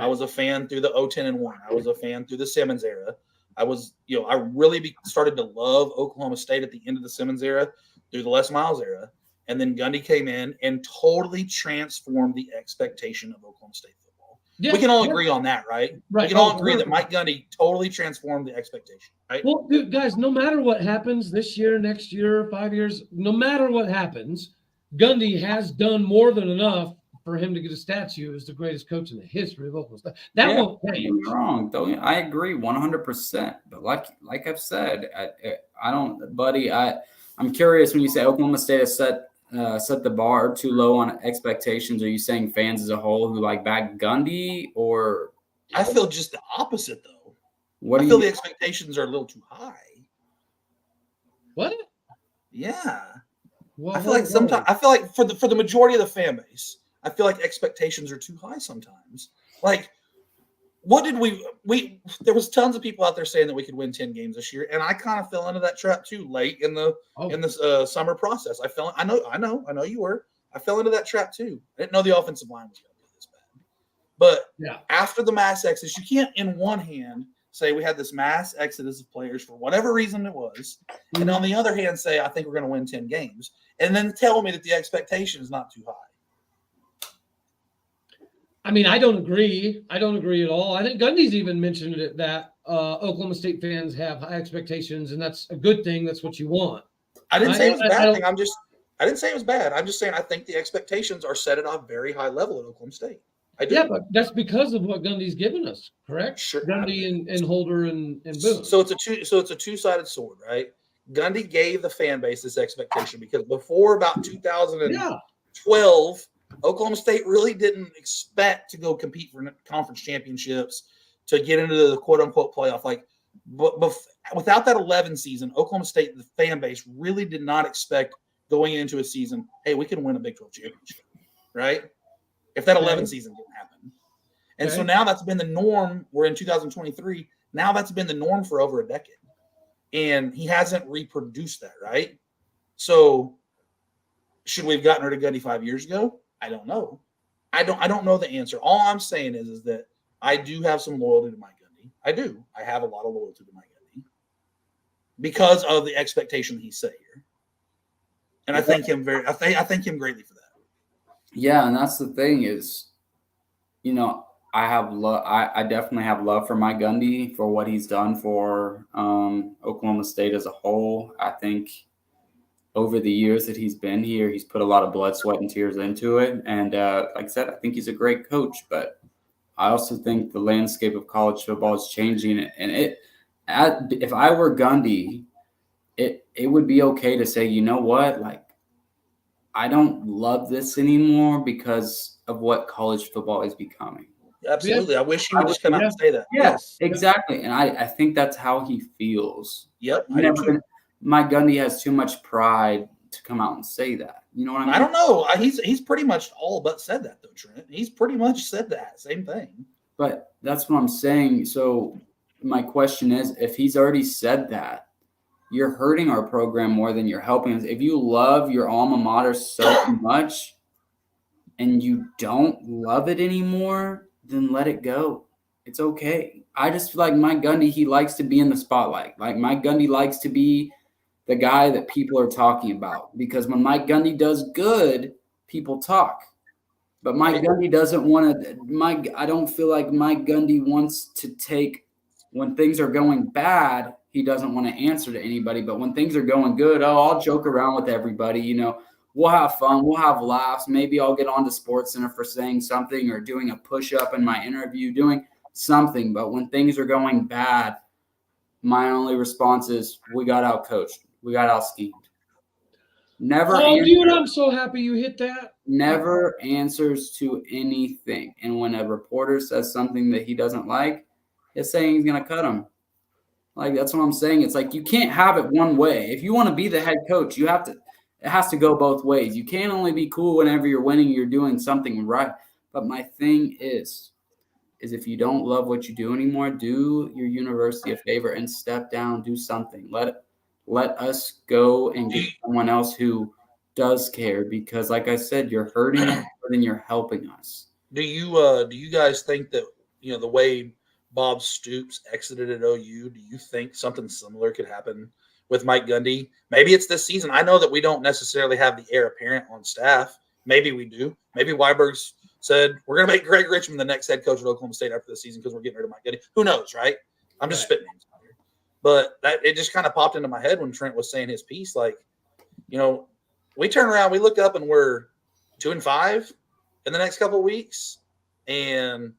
I was a fan through the 0-10-1. I was a fan through the Simmons era. I was, I really started to love Oklahoma State at the end of the Simmons era, through the Les Miles era. And then Gundy came in and totally transformed the expectation of Oklahoma State football. Yeah, we can all agree on that, right? We can all agree that Mike Gundy totally transformed the expectation, right? Well, dude, guys, no matter what happens this year, next year, 5 years, no matter what happens, Gundy has done more than enough for him to get a statue as the greatest coach in the history of Oklahoma State. That won't change. You're wrong, though. I agree 100%. But like I've said, I don't, buddy. I'm curious, when you say Oklahoma State has set the bar too low on expectations. Are you saying fans as a whole who like back Gundy, or? I feel just the opposite, though. I feel the expectations are a little too high. What? Yeah. Well, I feel like sometimes. I feel like for the majority of the fan base, I feel like expectations are too high sometimes. Like, what did we there was tons of people out there saying that we could win 10 games this year, and I kind of fell into that trap too late in the summer process. I know you were. I fell into that trap too. I didn't know the offensive line was going to be this bad. But after the mass exodus, you can't in one hand say we had this mass exodus of players for whatever reason it was, and on the other hand say I think we're going to win 10 games, and then tell me that the expectation is not too high. I mean, I don't agree. I don't agree at all. I think Gundy's even mentioned it that Oklahoma State fans have high expectations, and that's a good thing. That's what you want. I didn't say it was a bad thing. I didn't say it was bad. I'm just saying I think the expectations are set at a very high level at Oklahoma State. I do. Yeah, but that's because of what Gundy's given us, correct? Sure. Gundy and Holder and Boone. So it's a two-sided sword, right? Gundy gave the fan base this expectation because before about 2012. Oklahoma State really didn't expect to go compete for conference championships, to get into the quote-unquote playoff. But without that 11 season, Oklahoma State, the fan base, really did not expect going into a season, hey, we can win a Big 12 championship, right? If that 11 season didn't happen. And so now that's been the norm. We're in 2023. Now that's been the norm for over a decade. And he hasn't reproduced that, right? So should we have gotten rid of Gundy 5 years ago? I don't know. I don't know the answer. All I'm saying is that I do have some loyalty to Mike Gundy. I do. I have a lot of loyalty to Mike Gundy because of the expectation he set here. And I thank him I thank him greatly for that. Yeah, and that's the thing is, I have I definitely have love for Mike Gundy for what he's done for Oklahoma State as a whole. I think over the years that he's been here, he's put a lot of blood, sweat, and tears into it. And like I said, I think he's a great coach. But I also think the landscape of college football is changing, and if I were Gundy, it would be okay to say, you know what, like, I don't love this anymore because of what college football is becoming. Absolutely. I wish he would just come out and say that. Yeah, Yes. exactly. And I think that's how he feels. Yep. Mike Gundy has too much pride to come out and say that. You know what I mean? I don't know. He's pretty much all but said that, though, Trent. He's pretty much said that same thing. But that's what I'm saying. So my question is, if he's already said that, you're hurting our program more than you're helping us. If you love your alma mater so much and you don't love it anymore, then let it go. It's okay. I just feel like Mike Gundy, he likes to be in the spotlight. Like Mike Gundy likes to be the guy that people are talking about, because when Mike Gundy does good, people talk. But Mike Gundy doesn't want to. I don't feel like Mike Gundy wants to take, when things are going bad, he doesn't want to answer to anybody. But when things are going good, I'll joke around with everybody. You know, we'll have fun, we'll have laughs. Maybe I'll get on to SportsCenter for saying something or doing a push-up in my interview, doing something. But when things are going bad, my only response is, we got out-coached. We got out-schemed. Never. Oh, dude, I'm so happy you hit that. Never answers to anything. And when a reporter says something that he doesn't like, it's saying he's going to cut him. Like, that's what I'm saying. It's like, you can't have it one way. If you want to be the head coach, it has to go both ways. You can't only be cool whenever you're winning, you're doing something right. But my thing is if you don't love what you do anymore, do your university a favor and step down, do something. Let us go and get someone else who does care, because like I said, you're hurting us more than you're helping us. Do you guys think that, the way Bob Stoops exited at OU, do you think something similar could happen with Mike Gundy? Maybe it's this season. I know that we don't necessarily have the heir apparent on staff. Maybe we do. Maybe Weiberg's said, we're going to make Greg Richmond the next head coach at Oklahoma State after the season because we're getting rid of Mike Gundy. Who knows, right? I'm just spitting names out here. But it just kind of popped into my head when Trent was saying his piece. Like, we turn around, we look up, and we're 2-5 in the next couple of weeks. And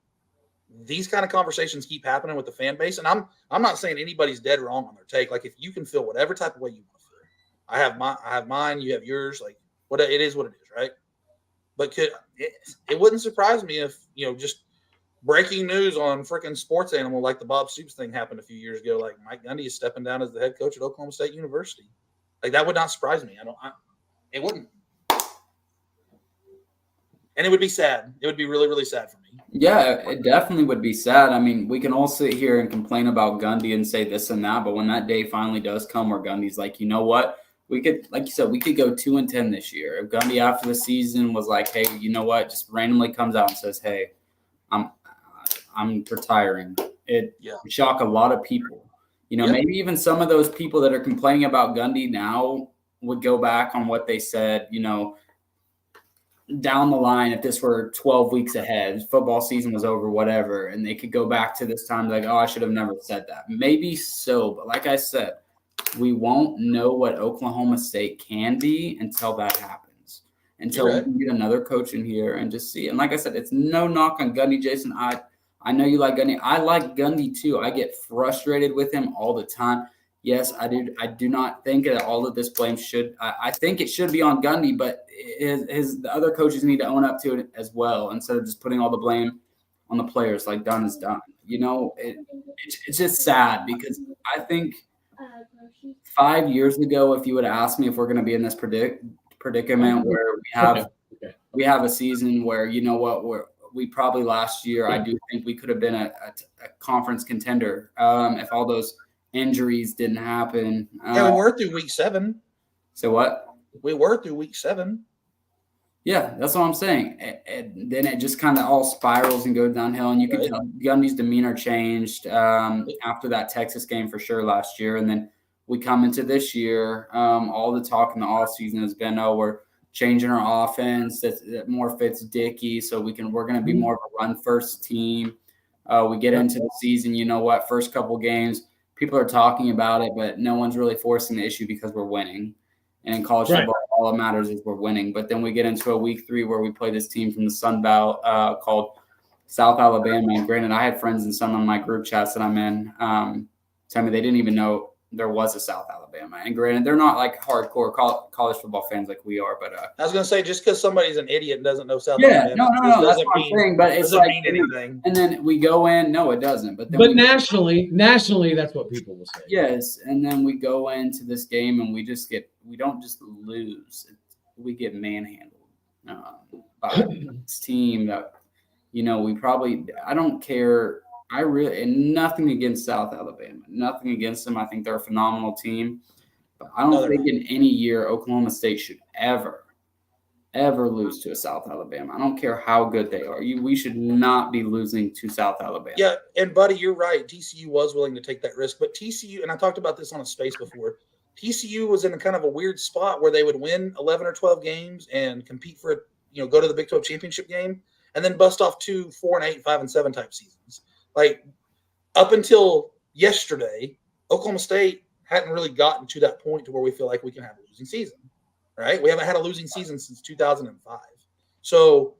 these kind of conversations keep happening with the fan base. And I'm not saying anybody's dead wrong on their take. Like, if you can feel whatever type of way you want to feel, I have mine, you have yours. Like, it is what it is, right? But it wouldn't surprise me if, just breaking news on freaking Sports Animal, like the Bob Stoops thing happened a few years ago, like Mike Gundy is stepping down as the head coach at Oklahoma State University. Like, that would not surprise me. It wouldn't. And it would be sad. It would be really, really sad for me. Yeah, it definitely would be sad. I mean, we can all sit here and complain about Gundy and say this and that, but when that day finally does come where Gundy's like, you know what? We could, like you said, we could go 2-10 this year. If Gundy after the season was like, hey, you know what? Just randomly comes out and says, hey, I'm retiring. It would shock a lot of people. Maybe even some of those people that are complaining about Gundy now would go back on what they said, down the line, if this were 12 weeks ahead, football season was over, whatever, and they could go back to this time like, oh, I should have never said that. Maybe so, but like I said, we won't know what Oklahoma State can be until that happens, until we can get another coach in here and just see. And like I said, it's no knock on Gundy, Jason. I know you like Gundy. I like Gundy too. I get frustrated with him all the time. Yes, I do. I do not think that all of this blame should. I think it should be on Gundy, but the other coaches need to own up to it as well, instead of just putting all the blame on the players. Like done is done. It's just sad, because I think 5 years ago, if you would have asked me if we're going to be in this predicament where we have a season where, we probably last year, I do think we could have been a conference contender if all those injuries didn't happen. We were through week 7. So what? We were through week 7. Yeah, that's what I'm saying. And then it just kind of all spirals and goes downhill. And you can tell Gundy's demeanor changed after that Texas game for sure last year. And then we come into this year, all the talk in the offseason has been, we're changing our offense that more fits Dickey, so we're going to be more of a run-first team. We get into the season, first couple games, people are talking about it, but no one's really forcing the issue because we're winning. And in college football, all that matters is we're winning. But then we get into a week 3 where we play this team from the Sun Belt called South Alabama. And granted, I had friends in some of my group chats that I'm in tell me they didn't even know there was a South Alabama. And granted, they're not like hardcore college football fans like we are, but I was going to say, just because somebody's an idiot and doesn't know South yeah, Alabama, no, that's what I'm saying. But it's doesn't like, mean anything. and then we go in. No, it doesn't. But nationally, that's what people will say. Yes, and then we go into this game and we don't just lose. We get manhandled by this team that, we probably, I don't care. And nothing against South Alabama, nothing against them. I think they're a phenomenal team, but I don't think in any year Oklahoma State should ever lose to a South Alabama. I don't care how good they are. We should not be losing to South Alabama. Yeah, and buddy, you're right. TCU was willing to take that risk, but TCU, and I talked about this on a space before, TCU was in a kind of a weird spot where they would win 11 or 12 games and compete for, go to the Big 12 championship game and then bust off 2, 4-8, 5-7 type seasons. Like up until yesterday, Oklahoma State hadn't really gotten to that point to where we feel like we can have a losing season, right? We haven't had a losing season since 2005. So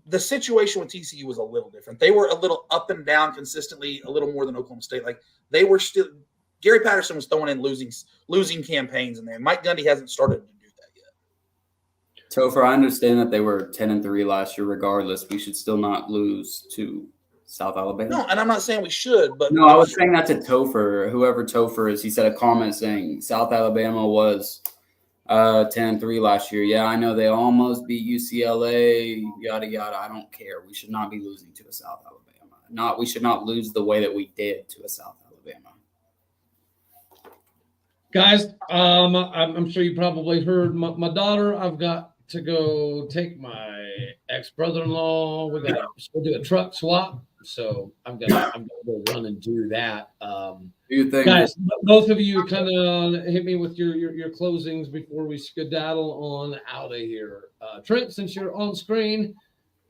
the situation with TCU was a little different. They were a little up and down consistently, a little more than Oklahoma State. Like they were still – Gary Patterson was throwing in losing campaigns in there. Mike Gundy hasn't started to do that yet. Topher, I understand that they were 10-3 last year. Regardless, we should still not lose to South Alabama. No, and I'm not saying we should, but no, I was saying that to Topher, whoever Topher is. He said a comment saying South Alabama was 10-3 last year. Yeah, I know they almost beat UCLA. Yada yada. I don't care. We should not be losing to a South Alabama. We should not lose the way that we did to a South Alabama. Guys, I'm sure you probably heard my daughter. I've got to go take my ex-brother-in-law. We got to do a truck swap, so I'm gonna go run and do that. Do you think, guys? Both of you kind of hit me with your closings before we skedaddle on out of here. Trent, since you're on screen,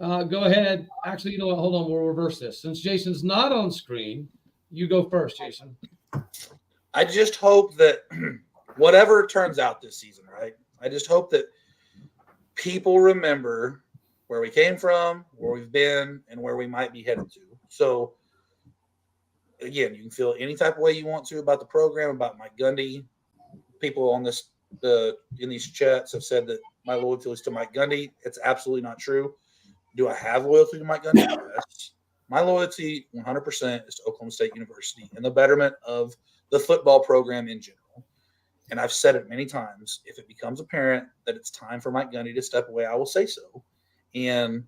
go ahead. Actually, you know what? Hold on. We'll reverse this. Since Jason's not on screen, you go first, Jason. I just hope that whatever turns out this season, right? I just hope that people remember where we came from, where we've been, and where we might be headed to. So, again, you can feel any type of way you want to about the program, about Mike Gundy. People on in these chats have said that my loyalty is to Mike Gundy. It's absolutely not true. Do I have loyalty to Mike Gundy? Yes. My loyalty 100% is to Oklahoma State University and the betterment of the football program in general. And I've said it many times, if it becomes apparent that it's time for Mike Gundy to step away, I will say so. And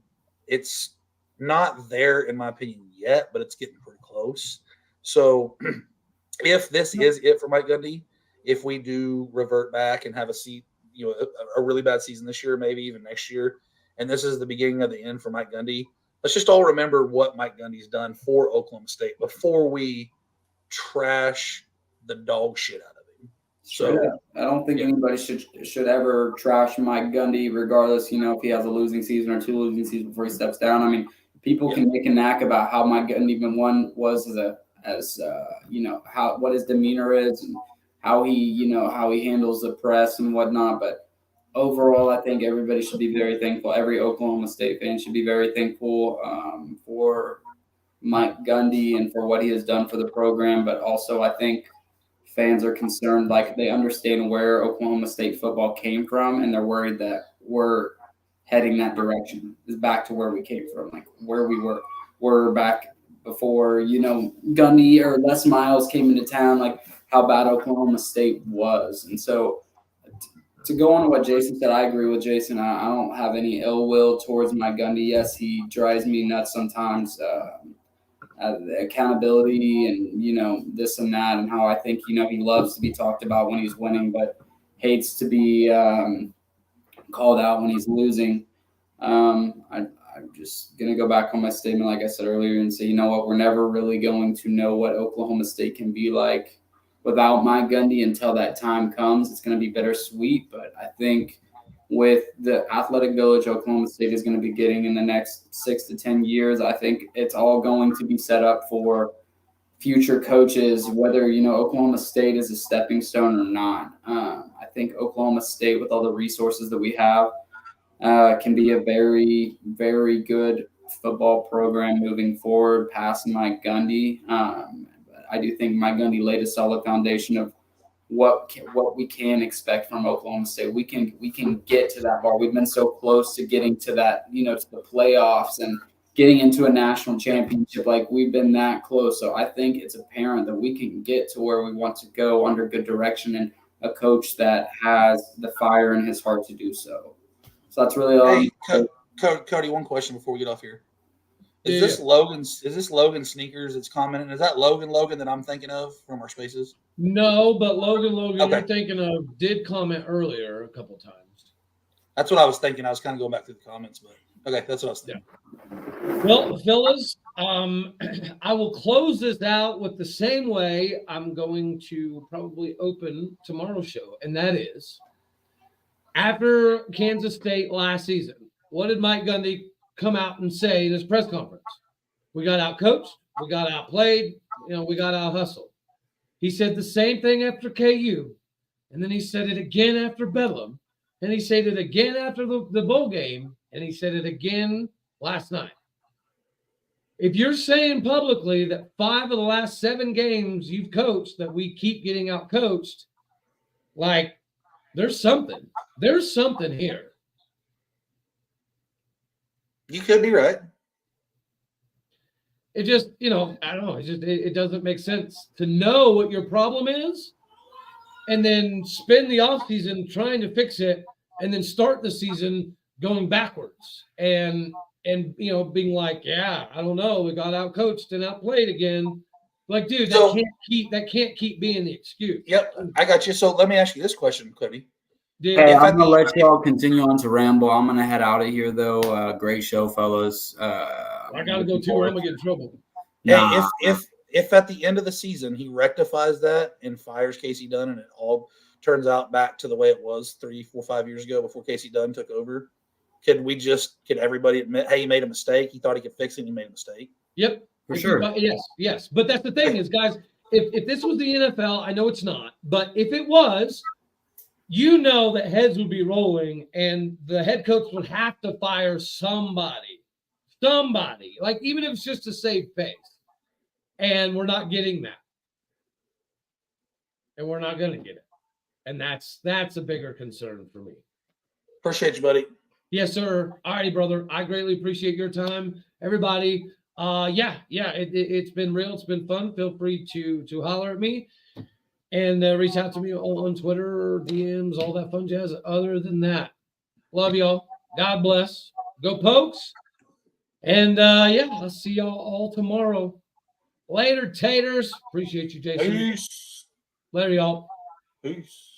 it's not there, in my opinion, yet, but it's getting pretty close. So if this is it for Mike Gundy, if we do revert back and have a really bad season this year, maybe even next year, and this is the beginning of the end for Mike Gundy, let's just all remember what Mike Gundy's done for Oklahoma State before we trash the dog shit out of him. So I don't think anybody should ever trash Mike Gundy, regardless, if he has a losing season or 2 losing seasons before he steps down. I mean, people can make a knack about how Mike Gundy even was what his demeanor is and how he handles the press and whatnot. But overall, I think everybody should be very thankful. Every Oklahoma State fan should be very thankful for Mike Gundy and for what he has done for the program. But also, I think fans are concerned, like they understand where Oklahoma State football came from, and they're worried that we're heading that direction, is back to where we came from, like where we were back before, Gundy or Les Miles came into town, like how bad Oklahoma State was. And so to go on to what Jason said, I agree with Jason. I don't have any ill will towards Mike Gundy. Yes, he drives me nuts sometimes. Accountability and this and that, and how I think he loves to be talked about when he's winning, but hates to be called out when he's losing. I'm just gonna go back on my statement, like I said earlier, and say, we're never really going to know what Oklahoma State can be like without Mike Gundy until that time comes. It's going to be bittersweet, but I think with the athletic village Oklahoma State is going to be getting in the next 6 to 10 years, I think it's all going to be set up for future coaches, whether, Oklahoma State is a stepping stone or not. I think Oklahoma State, with all the resources that we have, can be a very, very good football program moving forward past Mike Gundy. But I do think Mike Gundy laid a solid foundation of what we can expect from Oklahoma State. We can get to that bar. We've been so close to getting to that, to the playoffs and getting into a national championship. Like, we've been that close. So I think it's apparent that we can get to where we want to go under good direction and a coach that has the fire in his heart to do so. So that's really all. Hey, Cody, one question before we get off here. Is this Logan Sneakers that's commenting? Is that Logan that I'm thinking of from our spaces? No, but Logan Okay. You're thinking of did comment earlier a couple times. That's what I was thinking. I was kind of going back to the comments, but okay, that's what I was thinking. Yeah. Well, fellas, I will close this out with the same way I'm going to probably open tomorrow's show, and that is after Kansas State last season. What did Mike Gundy come out and say in his press conference? We got out-coached, we got outplayed, we got out-hustled. He said the same thing after KU, and then he said it again after Bedlam, and he said it again after the bowl game, and he said it again last night. If you're saying publicly that 5 of the last 7 games you've coached that we keep getting out-coached, like, there's something. There's something here. You could be right. It just, I don't know. It doesn't make sense to know what your problem is and then spend the offseason trying to fix it and then start the season going backwards and being like, yeah, I don't know. We got out-coached and outplayed again. Like, dude, that can't keep being the excuse. Yep, I got you. So let me ask you this question, Cody. Dude, Hey, I'm gonna let y'all continue on to ramble. I'm gonna head out of here though. Great show, fellas. I gotta go too, or I'm gonna get in trouble. Hey, if at the end of the season he rectifies that and fires Casey Dunn and it all turns out back to the way it was 3, 4, 5 years ago before Casey Dunn took over, can everybody admit, hey, he made a mistake? He thought he could fix it and he made a mistake. Yep. For sure. Yes. But that's the thing is, guys, if this was the NFL, I know it's not, but if it was, that heads would be rolling and the head coach would have to fire somebody, like, even if it's just to save face. And we're not getting that. And we're not going to get it. And that's a bigger concern for me. Appreciate you, buddy. Yes, sir. All righty, brother. I greatly appreciate your time. Everybody, it's been real. It's been fun. Feel free to holler at me and reach out to me on Twitter, DMs, all that fun jazz. Other than that, love y'all. God bless. Go Pokes. And I'll see y'all all tomorrow. Later, taters. Appreciate you, Jason. Peace. Later, y'all. Peace.